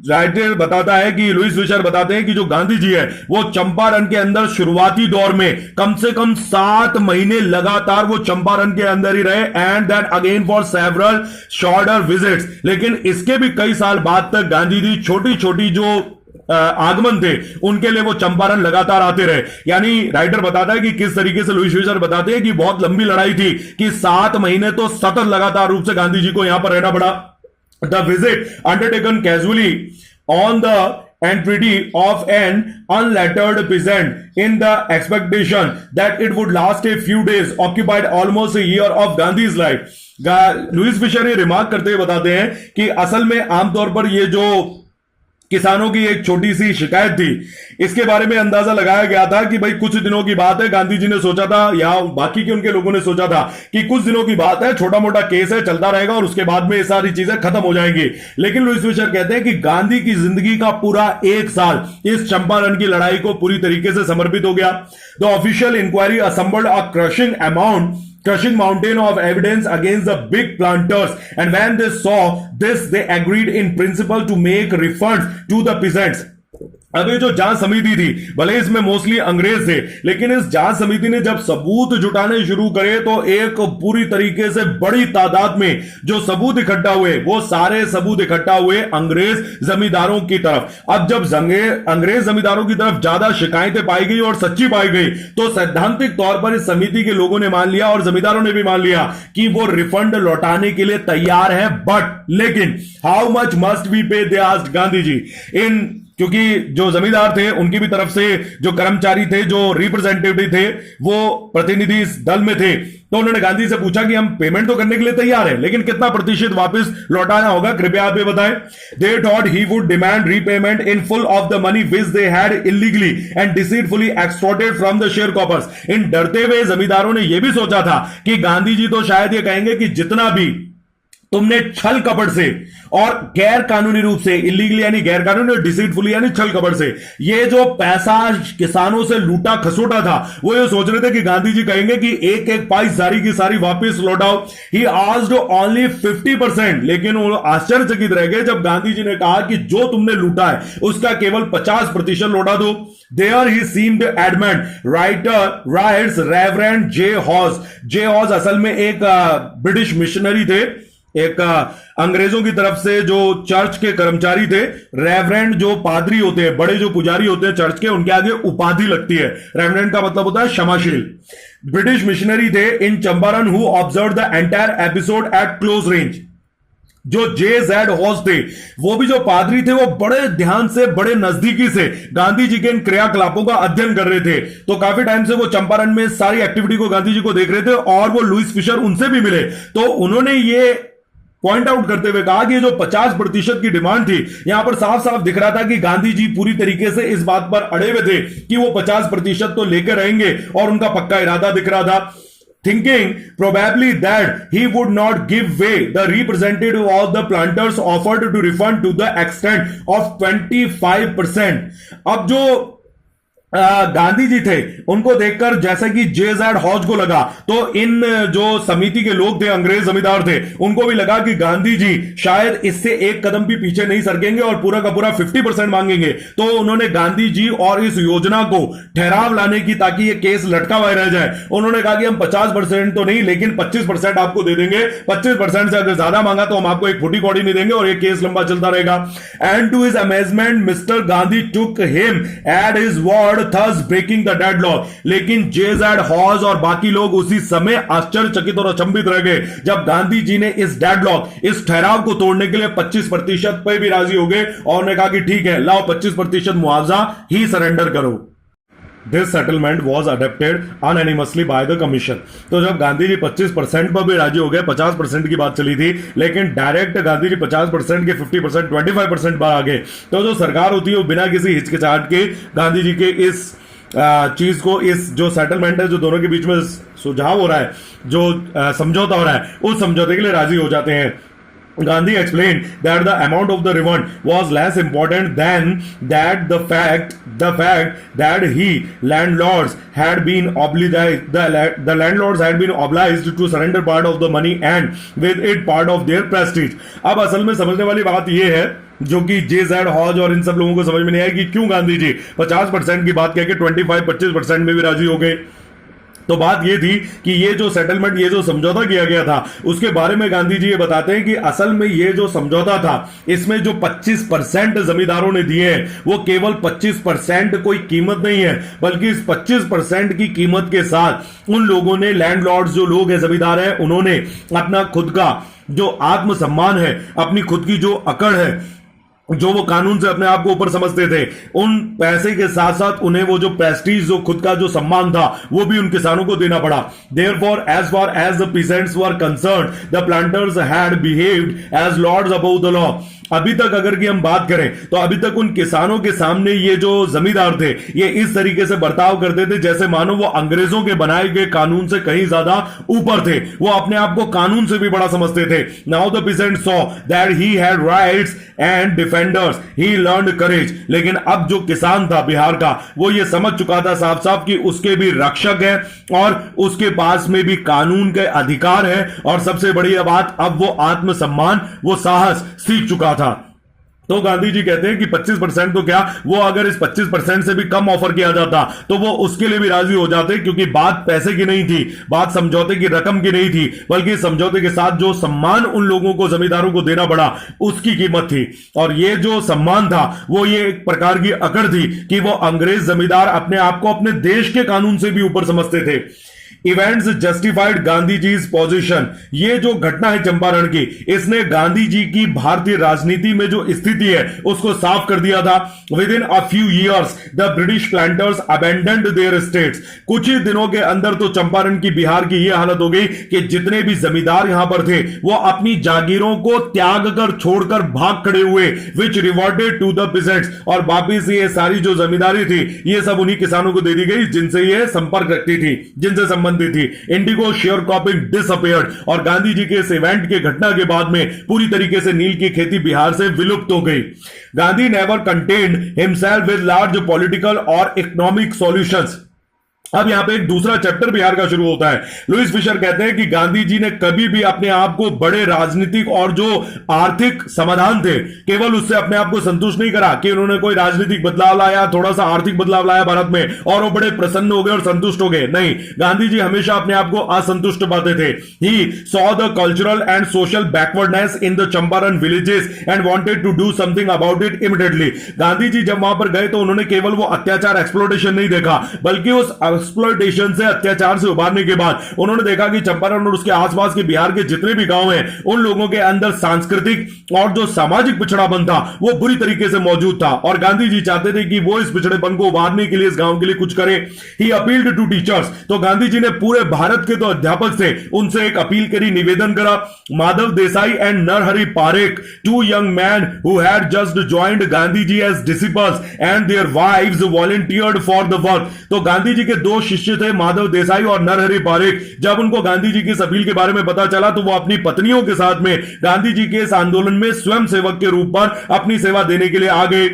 Writer बताता है कि लुइस फिशर बताते हैं कि जो गांधी जी है वो चंपारण के अंदर शुरुआती दौर में कम से कम 7 महीने लगातार वो चंपारण के अंदर ही रहे, and that again for several shorter visits. लेकिन इसके भी कई साल बाद तक गांधी जी छोटी छोटी जो आगमन थे उनके लिए वो चंपारण लगातार आते रहे। यानी राइटर बताता है कि किस तरीके से लुइस फिशर बताते हैं कि बहुत लंबी लड़ाई थी कि 7 महीने तो सतत लगातार रूप से गांधी जी को यहां पर रहना पड़ा। The visit undertaken casually on the entreaty of an unlettered peasant in the expectation that it would last a few days occupied almost a year of Gandhi's life। Louis Fischer ये रिमार्क करते हुए बताते हैं कि असल में आमतौर पर ये जो किसानों की एक छोटी सी शिकायत थी। इसके बारे में अंदाजा लगाया गया था कि भाई कुछ दिनों की बात है, गांधी जी ने सोचा था या बाकी के उनके लोगों ने सोचा था कि कुछ दिनों की बात है, छोटा मोटा केस है, चलता रहेगा और उसके बाद में ये सारी चीजें खत्म हो जाएंगी। लेकिन लुईस फिशर कहते हैं कि गांधी की जिंदगी का पूरा एक साल इस चंपारण की लड़ाई को पूरी तरीके से समर्पित हो गया। The official inquiry assembled a crushing mountain of evidence against the big planters, and when they saw this they agreed in principle to make refunds to the peasants. अब ये जो जांच समिति थी, भले इसमें मोस्टली अंग्रेज थे, लेकिन इस जांच समिति ने जब सबूत जुटाने शुरू करे तो एक पूरी तरीके से बड़ी तादाद में जो सबूत इकट्ठा हुए, वो सारे सबूत इकट्ठा हुए अंग्रेज जमींदारों की तरफ। अब जब अंग्रेज जमींदारों की तरफ ज्यादा शिकायतें पाई गई और सच्ची पाई गई, तो सैद्धांतिक तौर पर इस समिति के लोगों ने मान लिया और जमींदारों ने भी मान लिया कि वो रिफंड लौटाने के लिए तैयार है। बट लेकिन हाउ मच मस्ट वी पे, दे आस्क्ड गांधी जी। क्योंकि जो जमींदार थे उनकी भी तरफ से जो कर्मचारी थे, जो रिप्रेजेंटेटिव थे, वो प्रतिनिधि इस दल में थे, तो उन्होंने गांधी से पूछा कि हम पेमेंट तो करने के लिए तैयार है, लेकिन कितना प्रतिशत वापस लौटाना होगा, कृपया आप ये बताएं। They thought he would demand repayment in full of the money which they had illegally and deceitfully extorted from the sharecroppers. इन डरते हुए जमींदारों ने यह भी सोचा था कि गांधी जी तो शायद ये कहेंगे कि जितना भी तुमने छल कपट से और गैर कानूनी रूप से, इलीगली यानी गैर कानूनी, और डिसीटफुली यानी छल कपट से ये जो पैसा किसानों से लूटा खसोटा था, वो ये सोच रहे थे कि गांधी जी कहेंगे कि एक एक पाई सारी की सारी वापस लौटाओ। ही आस्क्ड ओनली 50%, लेकिन वो आश्चर्यचकित रह गए जब गांधी जी ने कहा कि जो तुमने लूटा है उसका केवल 50% लौटा दो। There he seemed adamant. Writes Reverend J. Hawes. J. Hawes असल में एक ब्रिटिश मिशनरी थे, एक अंग्रेजों की तरफ से जो चर्च के कर्मचारी थे। रेवरेंड जो पादरी होते हैं, बड़े जो पुजारी होते हैं चर्च के, उनके आगे उपाधि लगती है। रेवरेंड का मतलब होता है क्षमाशील। ब्रिटिश मिशनरी थे in Champaran who observed the entire episode at close range. जो J.Z. हॉज थे, वो भी जो पादरी थे, वो बड़े ध्यान से, बड़े नजदीकी से गांधी जी के इन क्रियाकलापों का अध्ययन कर रहे थे। तो काफी टाइम से वो चंपारण में सारी एक्टिविटी को गांधी जी को देख रहे थे और वो लुईस फिशर उनसे भी मिले। तो उन्होंने ये पॉइंट आउट करते हुए कहा कि ये जो 50% की डिमांड थी, यहां पर साफ साफ दिख रहा था कि गांधी जी पूरी तरीके से इस बात पर अड़े हुए थे कि वो 50% तो लेकर रहेंगे और उनका पक्का इरादा दिख रहा था। Thinking probably that he would not give way, the representative of the planters offered to refund to the extent of 25%. अब जो गांधी जी थे उनको देखकर जैसा कि J.Z. हॉज को लगा, तो इन जो समिति के लोग थे, अंग्रेज जमींदार थे, उनको भी लगा कि गांधी जी शायद इससे एक कदम भी पीछे नहीं सरकेंगे और पूरा का पूरा 50% मांगेंगे। तो उन्होंने गांधी जी और इस योजना को ठहराव लाने की, ताकि ये केस लटका हुआ रह जाए, उन्होंने कहा कि हम 50% तो नहीं लेकिन 25% आपको दे देंगे। 25% से अगर ज्यादा मांगा तो हम आपको एक फुटी कौड़ी नहीं देंगे और ये केस लंबा चलता रहेगा। And to his amazement mister Gandhi took him at his word, thus breaking the deadlock। लेकिन J.Z. हॉज और बाकी लोग उसी समय आश्चर्यचकित और अचंभित रह गए जब गांधी जी ने इस डेडलॉक, इस ठहराव को तोड़ने के लिए 25% पे भी राजी हो गए और उन्होंने कहा कि ठीक है, लाओ 25% मुआवजा ही सरेंडर करो। This settlement was adopted unanimously by the commission. तो जब गांधी जी 25% पर भी राजी हो गए, 50% की बात चली थी, लेकिन डायरेक्ट गांधी जी 50% के 50%, 25% पर आ गए, तो जो सरकार होती है वो बिना किसी हिचकिचाहट के गांधी जी के इस चीज को, इस जो सेटलमेंट है, जो दोनों के बीच में सुझाव हो रहा है, जो समझौता हो रहा है, उस समझौते के लिए राजी हो जाते हैं। Gandhi explained that the amount of the refund was less important than that the fact that landlords had been obliged, the landlords had been obliged to surrender part of the money and with it part of their prestige। अब असल में समझने वाली बात यह है, जो कि J.Z. हॉज और इन सब लोगों को समझ में नहीं आया कि क्यों गांधी जी 50% की बात कह के 25% में भी राजी हो गए। तो बात ये थी कि ये जो सेटलमेंट, ये जो समझौता किया गया था, उसके बारे में गांधी जी ये बताते हैं कि असल में ये जो समझौता था, इसमें जो 25% जमींदारों ने दिए हैं, वो केवल 25% कोई कीमत नहीं है, बल्कि इस 25% की कीमत के साथ उन लोगों ने, लैंडलॉर्ड्स जो लोग हैं, जमींदार हैं, उन्होंने अपना खुद का जो आत्मसम्मान है, अपनी खुद की जो अकड़ है, जो वो कानून से अपने आप को ऊपर समझते थे, उन पैसे के साथ साथ उन्हें वो जो प्रेस्टीज, जो खुद का जो सम्मान था, वो भी उन किसानों को देना पड़ा। Therefore as far as the peasants were concerned, the planters had behaved as lords above the law. अभी तक अगर की हम बात करें तो अभी तक उन किसानों के सामने ये जो जमींदार थे, ये इस तरीके से बर्ताव करते थे जैसे मानो वो अंग्रेजों के बनाए गए कानून से कहीं ज्यादा ऊपर थे, वो अपने आप को कानून से भी बड़ा समझते थे। Now the peasant saw that he had rights and defenders, he learned courage. लेकिन अब जो किसान था बिहार का, वो ये समझ चुका था साफ साफ कि उसके भी रक्षक है और उसके पास में भी कानून के अधिकार है, और सबसे बड़ी बात, अब वो आत्मसम्मान, वो साहस सीख चुका था। तो गांधी जी कहते हैं कि 25% तो क्या, वो अगर इस 25% से भी कम ऑफर किया जाता तो वो उसके लिए भी राजी हो जाते, क्योंकि बात पैसे की नहीं थी, बात समझौते की रकम की नहीं थी, बल्कि समझौते के साथ जो सम्मान उन लोगों को, जमींदारों को देना पड़ा, उसकी कीमत थी। और ये जो सम्मान था वो ये एक प्रकार की अकड़ थी कि वो अंग्रेज जमींदार अपने आप को अपने देश के कानून से भी ऊपर समझते थे। Events justified Gandhi ji position, ये जो घटना है चंपारण की, इसने गांधी जी की भारतीय राजनीति में जो स्थिति है उसको साफ कर दिया था। Within a few years the British planters abandoned their states, कुछ ही दिनों के अंदर तो चंपारण की, बिहार की यह हालत हो गई कि जितने भी जमींदार यहां पर थे वो अपनी जागीरों को त्याग कर, छोड़कर भाग खड़े हुए, विच रिवॉर्डेड टू द पीसेंट्स, और वापिस ये सारी जो जमींदारी थी ये सब उन्हीं किसानों को दे दी गई जिनसे ये संपर्क रखती थी, जिनसे संबंध थी। इंडिगो शेयर क्रॉपिंग डिसअपियर्ड, और गांधी जी के इस इवेंट की घटना के बाद में पूरी तरीके से नील की खेती बिहार से विलुप्त हो गई। Gandhi never contained himself with large political और इकोनॉमिक सॉल्यूशंस। अब यहां पे एक दूसरा चैप्टर बिहार का शुरू होता है। लुइस फिशर कहते हैं कि गांधी जी ने कभी भी अपने आप को बड़े राजनीतिक और जो आर्थिक समाधान थे, केवल उससे अपने आप को संतुष्ट नहीं करा कि उन्होंने कोई राजनीतिक बदलाव लाया, थोड़ा सा आर्थिक बदलाव लाया भारत में और वो बड़े प्रसन्न हो गए और संतुष्ट हो गए। नहीं, गांधी जी हमेशा अपने आप को असंतुष्ट पाते थे। He saw the cultural and social backwardness in the Champaran villages and wanted to do something about it immediately. Gandhi ji जब वहां पर गए तो उन्होंने केवल वो अत्याचार, एक्सप्लोटेशन नहीं देखा, बल्कि उस एक्सप्लॉयटेशन से, अत्याचार से उबारने के बाद उन्होंने देखा कि चंपारण और उसके आसपास के बिहार के जितने भी गांव हैं, उन लोगों के अंदर सांस्कृतिक और जो सामाजिक पिछड़ापन था वो बुरी तरीके से मौजूद था, और गांधी जी चाहते थे कि वो इस पिछड़ेपन को उबारने के लिए, इस गांव के लिए कुछ करें। ही अपील्ड टू टीचर्स, तो गांधी जी ने पूरे भारत के तो अध्यापक थे, उनसे एक अपील करी, निवेदन करा। Madhav Desai and Narhari Parikh, two young men who had just joined Gandhi ji as disciples and their wives volunteered for the work. तो गांधी जी के दो शिष्य थे, माधव देसाई और नरहरि पारेख। जब उनको गांधी जी की इस अपील के बारे में पता चला तो वो अपनी पत्नियों के साथ में गांधी जी के इस आंदोलन में स्वयं सेवक के रूप पर अपनी सेवा देने के लिए आ गए।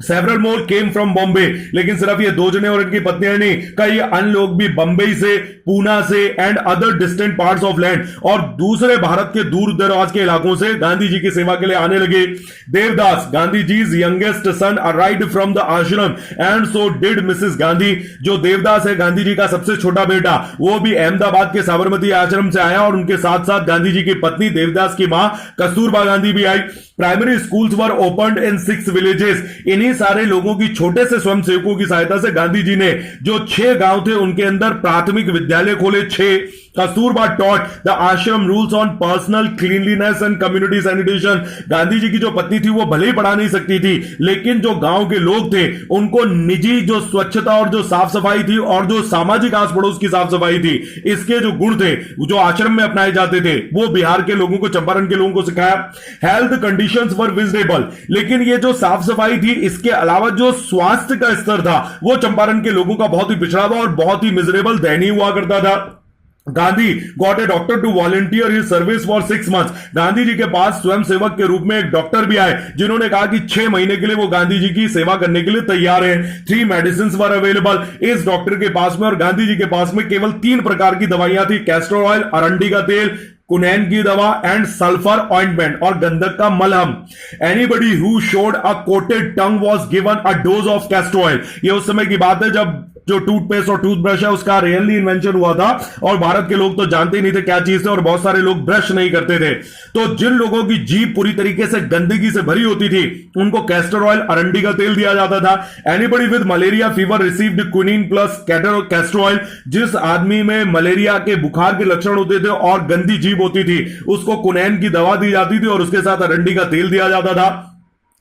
Several more came from Bombay, लेकिन सिर्फ ये दो जने और इनकी पत्नियां नहीं, कई अन्य लोग भी बंबई से, पूना से and other distant parts of land, और दूसरे भारत के दूर दराज के इलाकों से गांधी जी की सेवा के लिए आने लगे। Devdas, Gandhi ji youngest son, arrived from the ashram and so did Mrs Gandhi. जो देवदास है गांधी जी का सबसे छोटा बेटा, वो भी अहमदाबाद के साबरमती आश्रम से आया, और उनके साथ साथ गांधी जी की पत्नी देवदास की मां कस्तूरबा गांधी भी आई। Primary schools were opened in 6 villages. इन्हीं सारे लोगों की, छोटे से स्वयंसेवकों की सहायता से गांधी जी ने जो 6 गांव थे उनके अंदर प्राथमिक विद्यालय खोले, 6। Kasturba taught the ashram rules on personal cleanliness and community sanitation. Gandhi ji की जो पत्नी थी वो भले ही पढ़ा नहीं सकती थी, लेकिन जो गांव के लोग थे उनको निजी जो स्वच्छता और जो साफ सफाई थी और जो सामाजिक आस पड़ोस की साफ सफाई थी, इसके जो गुण थे जो आश्रम में अपनाए जाते थे, वो बिहार के लोगों को, चंपारण के लोगों को सिखाया। हेल्थ कंडीशंस वर विजिबल, लेकिन ये जो साफ सफाई थी, इसके अलावा जो स्वास्थ्य का स्तर था वो चंपारण के लोगों का बहुत ही पिछड़ा था और बहुत ही मिजरेबल, दयनीय हुआ करता था। Gandhi got a doctor to volunteer his service for 6 months। Gandhi ji के पास स्वयं सेवक के रूप में एक डॉक्टर भी आए, जिन्होंने कहा कि 6 महीने के लिए वो गांधी जी की सेवा करने के लिए तैयार हैं। 3 मेडिसिन वर अवेलेबल इस डॉक्टर के पास में, और गांधी जी के पास में केवल 3 प्रकार की दवाइयां थी, कैस्टर ऑयल, अरंडी का तेल, कुनैन की दवा एंड सल्फर ऑइंटमेंट और गंधक का मलहम। Anybody who showed a coated tongue was given a dose of castor oil. ये उस समय की बात है जब जो टूथपेस्ट और टूथब्रश है उसका रियली इन्वेंशन हुआ था, और भारत के लोग तो जानते ही नहीं थे क्या चीज थे, और बहुत सारे लोग ब्रश नहीं करते थे। तो जिन लोगों की जीभ पूरी तरीके से गंदगी से भरी होती थी उनको कैस्टर ऑयल, अरंडी का तेल दिया जाता था। Anybody with malaria fever received quinine plus castor oil. जिस आदमी में मलेरिया के बुखार के लक्षण होते थे और गंदी जीभ होती थी, उसको कुनैन की दवा दी जाती थी और उसके साथ अरंडी का तेल दिया जाता था।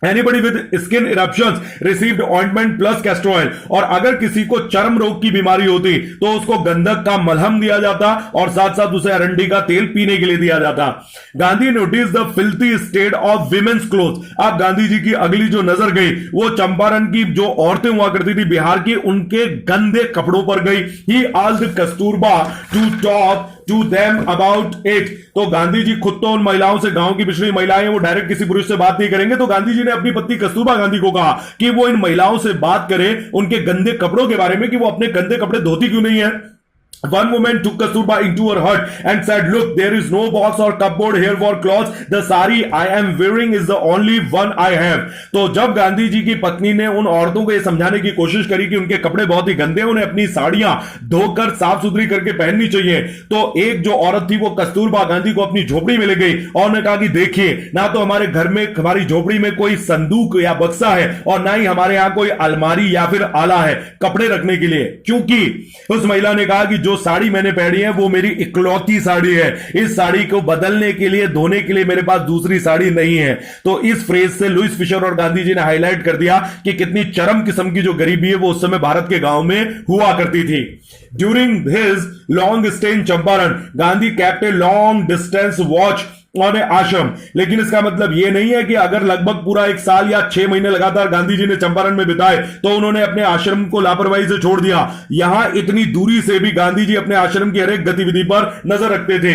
Anybody with skin eruptions received ointment plus castor oil. और अगर किसी को चर्म रोग की बीमारी होती तो उसको गंधक का मलहम दिया जाता और साथ साथ उसे अरंडी का तेल पीने के लिए दिया जाता। Gandhi notice the filthy state of women's cloth. अब गांधी जी की अगली जो नजर गई वो चंपारण की जो औरतें हुआ करती थी बिहार की, उनके गंदे कपड़ों पर गई। He asked Kasturba to talk to them about it. तो गांधी जी खुद तो उन महिलाओं से, गांव की पिछड़ी महिलाएं, वो डायरेक्ट किसी पुरुष से बात नहीं करेंगे, तो गांधी जी ने अपनी पत्नी कस्तूरबा गांधी को कहा कि वो इन महिलाओं से बात करे उनके गंदे कपड़ों के बारे में, कि वो अपने गंदे कपड़े धोती क्यों नहीं है। One woman took Kasturba into her hut and said, "Look, there is no box or cupboard here for clothes. The sari I am wearing is the only one I have." तो जब गांधी जी की पत्नी ने उन औरतों को यह समझाने की कोशिश करी कि उनके कपड़े बहुत ही गंदे हैं, उन्हें अपनी साड़ियां धोकर साफ सुथरी करके पहननी चाहिए, तो एक जो औरत थी वो कस्तूरबा गांधी को अपनी झोपड़ी में ले गई और उन्होंने कहा कि देखिए, ना तो हमारे घर में, हमारी झोपड़ी में कोई संदूक या बक्सा है और ना ही हमारे यहां कोई अलमारी या फिर आला है कपड़े रखने के लिए, क्योंकि उस महिला ने कहा कि जो साड़ी मैंने पहनी है वो मेरी इकलौती साड़ी है, इस साड़ी को बदलने के लिए, धोने के लिए मेरे पास दूसरी साड़ी नहीं है। तो इस फ्रेज से लुईस फिशर और गांधी जी ने हाईलाइट कर दिया कि कितनी चरम किस्म की जो गरीबी है वो उस समय भारत के गांव में हुआ करती थी। During his long stay in Champaran, Gandhi kept a long distance watch और आश्रम। लेकिन इसका मतलब यह नहीं है कि अगर लगभग पूरा 1 साल या 6 महीने लगातार गांधी जी ने चंपारण में बिताए तो उन्होंने अपने आश्रम को लापरवाही से छोड़ दिया। यहां इतनी दूरी से भी गांधी जी अपने आश्रम की हर एक गतिविधि पर नजर रखते थे।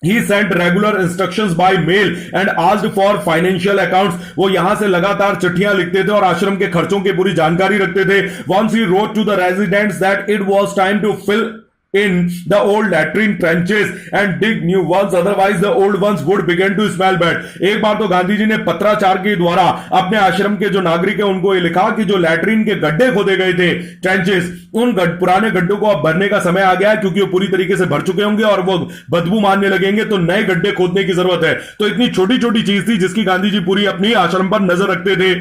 He sent regular instructions by mail and asked for financial accounts। वो यहां से लगातार चिट्ठियां लिखते थे और आश्रम के खर्चों की पूरी जानकारी रखते थे। Once he wrote to the residents that it was time to fill in the old latrine trenches and dig new ones, otherwise the old ones would begin to smell bad। एक बार तो गांधी जी ने पत्राचार के द्वारा अपने आश्रम के जो नागरिक है उनको ये लिखा कि जो लैट्रिन के गड्ढे खोदे गए थे, ट्रेंचेस, उन पुराने गड्ढों को अब भरने का समय आ गया है, क्योंकि वो पूरी तरीके से भर चुके होंगे और वो बदबू मारने लगेंगे, तो नए गड्ढे खोदने की जरूरत है। तो इतनी छोटी छोटी चीज थी जिसकी गांधी जी पूरी अपनी आश्रम पर नजर रखते थे।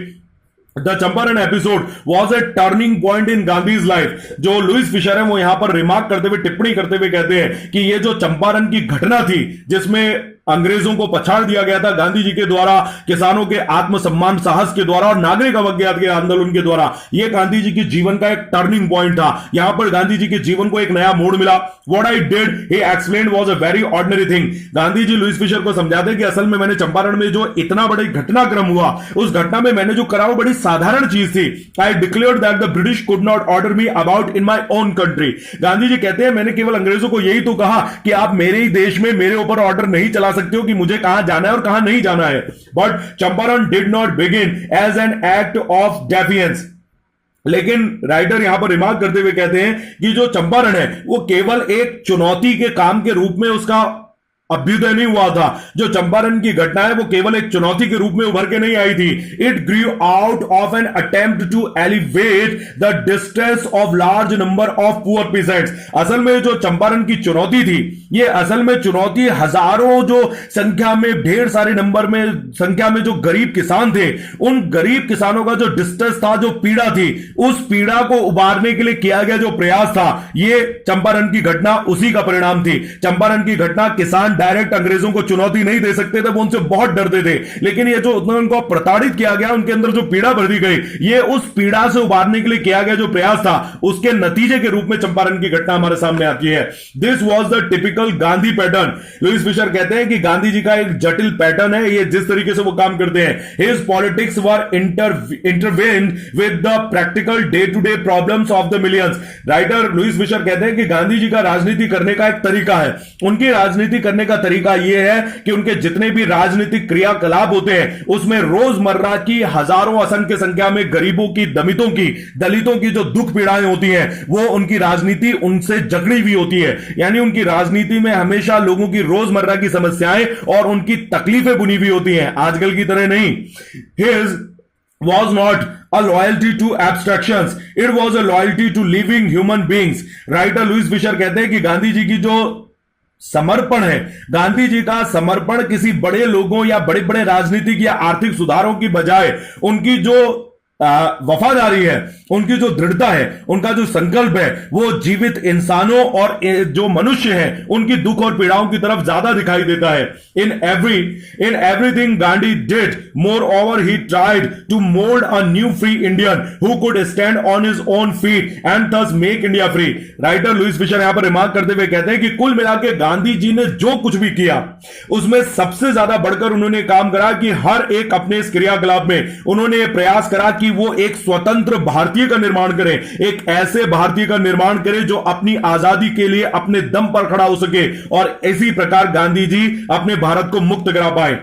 The Champaran episode was a turning point in Gandhi's life. जो लुईस फिशर है वो यहां पर रिमार्क करते हुए, टिप्पणी करते हुए कहते हैं कि ये जो चंपारण की घटना थी जिसमें अंग्रेजों को पछाड़ दिया गया था गांधी जी के द्वारा, किसानों के आत्मसम्मान साहस के द्वारा और नागरिक अवज्ञा के आंदोलन के द्वारा, यह गांधी जी के जीवन का एक टर्निंग पॉइंट था। यहां पर गांधी जी के जीवन को एक नया मोड़ मिला। What I did he explained was a very ordinary thing. Gandhi ji Louis Fischer को समझाते कि असल में मैंने चंपारण में जो इतना बड़ी घटनाक्रम हुआ, उस घटना में मैंने जो करा वो बड़ी साधारण चीज थी। I declared that the British could not order me about in my own country. Gandhi ji कहते हैं मैंने केवल अंग्रेजों को यही तो कहा कि आप मेरे ही देश में मेरे ऊपर ऑर्डर नहीं चला सकते हो कि मुझे कहां जाना है और कहां नहीं जाना है। But Champaran did not begin as an act of defiance. लेकिन राइटर यहां पर रिमार्क करते हुए कहते हैं कि जो चंपारण है वो केवल एक चुनौती के काम के रूप में उसका अभ्युदय नहीं हुआ था। जो चंपारण की घटना है वो केवल एक चुनौती के रूप में उभर के नहीं आई थी। It grew out of an attempt to elevate the distress of large number of poor peasants. असल में जो चंपारण की चुनौती थी, ये असल में चुनौती हजारों जो संख्या में, ढेर सारे नंबर में संख्या में जो गरीब किसान थे, उन गरीब किसानों का जो डिस्ट्रेस था, जो पीड़ा थी, उस पीड़ा को उबारने के लिए किया गया जो प्रयास था, ये चंपारण की घटना उसी का परिणाम थी। चंपारण की घटना, किसान डायरेक्ट अंग्रेजों को चुनौती नहीं दे सकते थे, वो उनसे बहुत डरते थे, लेकिन ये जो उनको प्रताड़ित किया गया, उनके अंदर जो पीड़ा भर दी गई, ये उस पीड़ा से उबारने के लिए किया गया जो प्रयास था, उसके नतीजे के रूप में चंपारण की घटना हमारे सामने आती है। This was the typical Gandhi pattern. Louis Fischer कहते हैं कि गांधी जी का एक जटिल पैटर्न है, ये जिस तरीके से वो काम करते हैं। His politics were intertwined with the practical day to day problems of the millions. Writer Louis Fischer कहते हैं कि गांधी जी का राजनीति करने का एक तरीका है। उनकी राजनीति करने का तरीका यह है कि उनके जितने भी राजनीतिक क्रियाकलाप होते हैं उसमें रोजमर्रा की हजारों असंख्य संख्या में गरीबों की, दमितों की, दलितों की जो दुख पीड़ाएं होती हैं, वो उनकी राजनीति उनसे जकड़ी हुई होती है। यानी उनकी राजनीति में हमेशा लोगों की रोजमर्रा की समस्याएं और उनकी तकलीफें बुनी हुई होती हैं, आजकल की तरह नहीं। His was not a loyalty to abstractions, it was a loyalty to living human beings। Writer Louis Fischer कहते हैं कि गांधी जी की जो समर्पण है, गांधी जी का समर्पण किसी बड़े लोगों या बड़े बड़े राजनीतिक या आर्थिक सुधारों की बजाय उनकी जो वफादारी है, उनकी जो दृढ़ता है, उनका जो संकल्प है, वो जीवित इंसानों और जो मनुष्य हैं उनकी दुख और पीड़ाओं की तरफ ज्यादा दिखाई देता है। In everything Gandhi did moreover he tried to mould a new free Indian who could stand on his own feet and thus make India free. Writer Louis Fischer यहां पर रिमार्क करते हुए कहते हैं कि कुल मिलाकर गांधी जी ने जो कुछ भी किया उसमें सबसे ज्यादा बढ़कर उन्होंने काम करा कि हर एक अपने इस क्रियाकलाप में उन्होंने प्रयास करा कि वो एक स्वतंत्र भारतीय का निर्माण करें, एक ऐसे भारतीय का निर्माण करें जो अपनी आजादी के लिए अपने दम पर खड़ा हो सके, और इसी प्रकार गांधी जी अपने भारत को मुक्त करा पाए।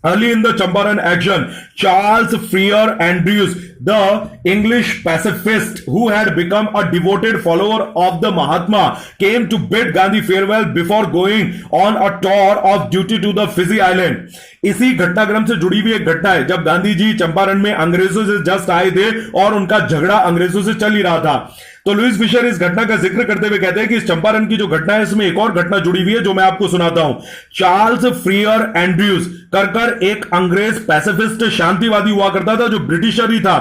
Early in the Champaran action, Charles Freer Andrews, the English pacifist who had become a devoted follower of the Mahatma, came to bid Gandhi farewell before going on a tour of duty to the Fiji Island. इसी घटनाक्रम से जुड़ी हुई एक घटना है जब गांधी जी चंपारण में अंग्रेजों से जस्ट आए थे और उनका झगड़ा अंग्रेजों से चल ही रहा था। तो लुइस फिशर इस घटना का जिक्र करते हुए कहते हैं कि इस चंपारण की जो घटना है इसमें एक और घटना जुड़ी हुई है जो मैं आपको सुनाता हूं। चार्ल्स फ्रीयर एंड्रयूज कर एक अंग्रेज पैसिफिस्ट शांतिवादी हुआ करता था जो ब्रिटिशर ही था,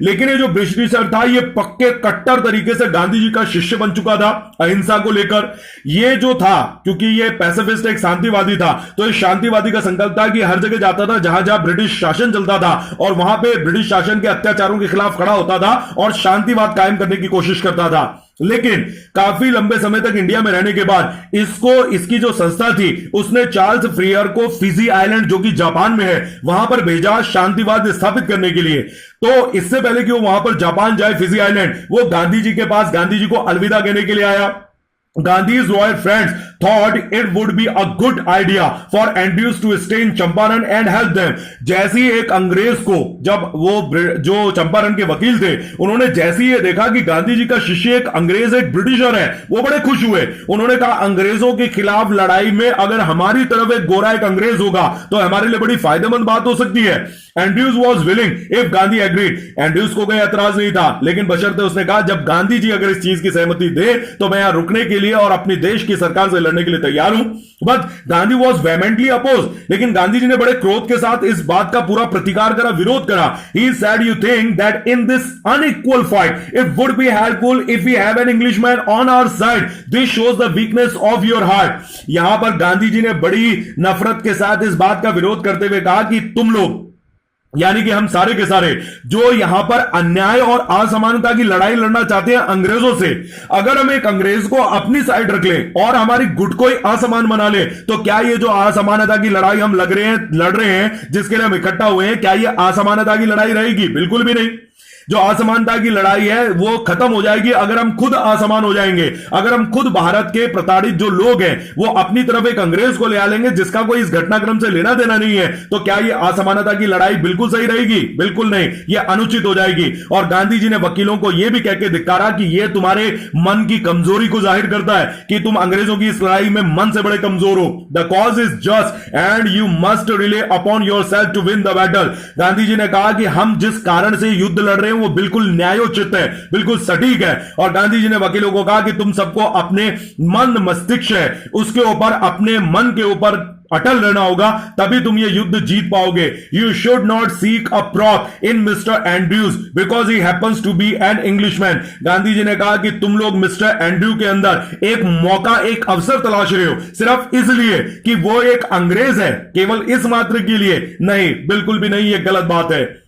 लेकिन ये जो ब्रिटिशर था ये पक्के कट्टर तरीके से गांधी जी का शिष्य बन चुका था अहिंसा को लेकर। ये जो था, क्योंकि ये पैसिफिस्ट एक शांतिवादी था, तो इस शांतिवादी का संकल्प था कि हर जगह जाता था जहां जहां ब्रिटिश शासन चलता था और वहां पे ब्रिटिश शासन के अत्याचारों के खिलाफ खड़ा होता था और शांतिवाद कायम करने की कोशिश करता था। लेकिन काफी लंबे समय तक इंडिया में रहने के बाद इसकी जो संस्था थी उसने चार्ल्स फ्रीयर को फिजी आइलैंड जो कि जापान में है वहां पर भेजा शांतिवाद स्थापित करने के लिए। तो इससे पहले कि वो वहां पर जापान जाए फिजी आइलैंड, वो गांधी जी के पास गांधी जी को अलविदा कहने के लिए आया। Gandhi's loyal friends thought it would be a good idea for Andrews to stay in Champaran and help them. जैसे ही एक अंग्रेज को, जब वो जो चंपारण के वकील थे, उन्होंने जैसे ही ये देखा कि गांधी जी का शिष्य एक अंग्रेज एक ब्रिटिशर है, वो बड़े खुश हुए। उन्होंने कहा अंग्रेजों के खिलाफ लड़ाई में अगर हमारी तरफ एक गोरा एक अंग्रेज होगा तो हमारे लिए बड़ी फायदेमंद बात हो सकती है। Andrews was willing if Gandhi agreed. Andrews को कोई एतराज नहीं था, लेकिन बशर्ते उसने कहा जब गांधी जी अगर इस चीज की सहमति दे तो मैं यहां रुकने के लिए और अपनी देश की सरकार से लड़ने के लिए तैयार हूं। But Gandhi was vehemently opposed. लेकिन गांधी जी ने बड़े क्रोध के साथ इस बात का पूरा प्रतिकार करा, विरोध करा। He said you think that in this unequal fight it would be helpful if we have an Englishman on our side. This shows the weakness of your heart. यहां पर गांधी जी ने बड़ी नफरत के साथ इस बात का विरोध करते हुए कहा कि तुम लोग, यानी कि हम सारे के सारे जो यहां पर अन्याय और असमानता की लड़ाई लड़ना चाहते हैं अंग्रेजों से, अगर हम एक अंग्रेज को अपनी साइड रख लें और हमारी गुट को ही असमान बना ले तो क्या ये जो असमानता की लड़ाई हम लड़ रहे हैं जिसके लिए हम इकट्ठा हुए हैं, क्या ये असमानता की लड़ाई रहेगी? बिल्कुल भी नहीं। जो असमानता की लड़ाई है वो खत्म हो जाएगी अगर हम खुद असमान हो जाएंगे, अगर हम खुद भारत के प्रताड़ित जो लोग हैं वो अपनी तरफ एक अंग्रेज को ले आ लेंगे जिसका कोई इस घटनाक्रम से लेना देना नहीं है, तो क्या ये असमानता की लड़ाई बिल्कुल सही रहेगी? बिल्कुल नहीं, ये अनुचित हो जाएगी। और गांधी जी ने वकीलों को यह भी कहकर धिक्कारा कि यह तुम्हारे मन की कमजोरी को जाहिर करता है कि तुम अंग्रेजों की इस लड़ाई में मन से बड़े कमजोर हो। The cause is just and you must rely upon yourself to win the battle. Gandhi ji ने कहा कि हम जिस कारण से युद्ध लड़ रहे हैं वो बिल्कुल न्यायोचित है, बिल्कुल सटीक है। और गांधी जी ने वकीलों को कहा कि तुम सबको अपने मन मस्तिष्क है उसके ऊपर, अपने मन के ऊपर अटल रहना होगा, तभी तुम ये युद्ध जीत पाओगे। You should not seek a prop in Mr Andrews because he happens to be an Englishman. Gandhi ji ने कहा कि तुम लोग मिस्टर एंड्रयू के अंदर एक मौका, एक अवसर तलाश रहे हो सिर्फ इसलिए कि वो एक अंग्रेज है, केवल इस मात्र के लिए नहीं, बिल्कुल भी नहीं, ये गलत बात है।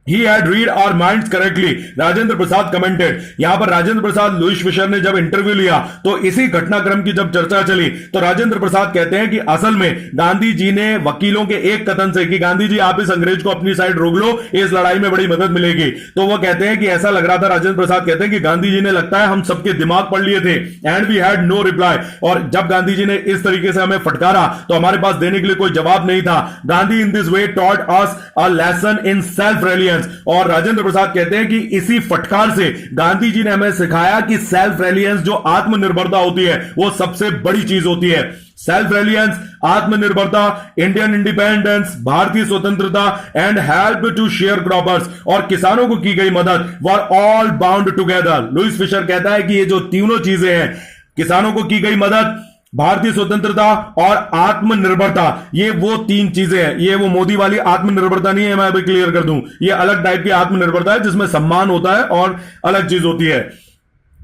He had read our minds correctly, Rajendra Prasad commented. यहां पर राजेंद्र प्रसाद लुइस फिशर ने जब इंटरव्यू लिया तो इसी घटनाक्रम की जब चर्चा चली तो राजेंद्र प्रसाद कहते हैं कि असल में गांधी जी ने वकीलों के एक कथन से कि गांधी जी आप इस अंग्रेज को अपनी साइड रोक लो, इस लड़ाई में बड़ी मदद मिलेगी, तो वो कहते हैं कि ऐसा लग रहा था, राजेंद्र प्रसाद कहते हैं कि गांधी जी ने लगता है हम सबके दिमाग पढ़ लिए थे and we had no reply. और जब गांधी जी ने इस तरीके से हमें फटकारा तो हमारे पास देने के लिए कोई जवाब नहीं था। Gandhi in this way taught us a lesson in self reliance. और राजेंद्र प्रसाद कहते हैं कि इसी फटकार से गांधी जी ने हमें सिखाया कि सेल्फ रिलायंस, जो आत्मनिर्भरता होती है, वो सबसे बड़ी चीज होती है। सेल्फ रिलायंस, आत्मनिर्भरता, इंडियन इंडिपेंडेंस, भारतीय स्वतंत्रता and help to sharecroppers और किसानों को की गई मदद were all bound together. Louis Fischer कहता है कि ये जो तीनों चीजें हैं, किसानों को की गई मदद, भारतीय स्वतंत्रता और आत्मनिर्भरता, ये वो तीन चीजें हैं। ये वो मोदी वाली आत्मनिर्भरता नहीं है, मैं अभी क्लियर कर दूं। ये अलग टाइप की आत्मनिर्भरता है जिसमें सम्मान होता है और अलग चीज होती है।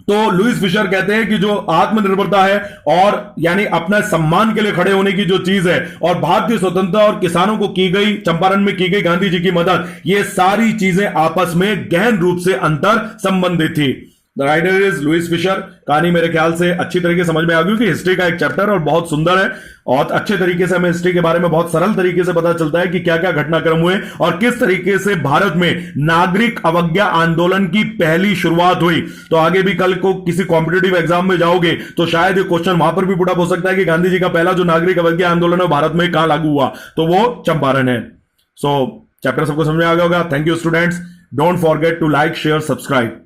तो लुईस फिशर कहते हैं कि जो आत्मनिर्भरता है और यानी अपना सम्मान के लिए खड़े होने की जो चीज है, और भारतीय स्वतंत्रता और किसानों को की गई, चंपारण में की गई गांधी जी की मदद, ये सारी चीजें आपस में गहन रूप से अंतर संबंधित थी। The writer is Louis Fischer. कहानी मेरे ख्याल से अच्छी तरीके से समझ में आ गई कि हिस्ट्री का एक चैप्टर और बहुत सुंदर है, और अच्छे तरीके से हमें हिस्ट्री के बारे में बहुत सरल तरीके से पता चलता है कि क्या क्या घटनाक्रम हुए और किस तरीके से भारत में नागरिक अवज्ञा आंदोलन की पहली शुरुआत हुई। तो आगे भी कल को किसी कॉम्पिटेटिव एग्जाम में जाओगे तो शायद ये क्वेश्चन वहां पर भी पुट अप हो सकता है कि गांधी जी का पहला जो नागरिक अवज्ञा आंदोलन है भारत में कहां लागू हुआ, तो वो चंपारण है। सो चैप्टर सबको समझ में आ गया होगा। Thank you students, don't forget to like, share, subscribe.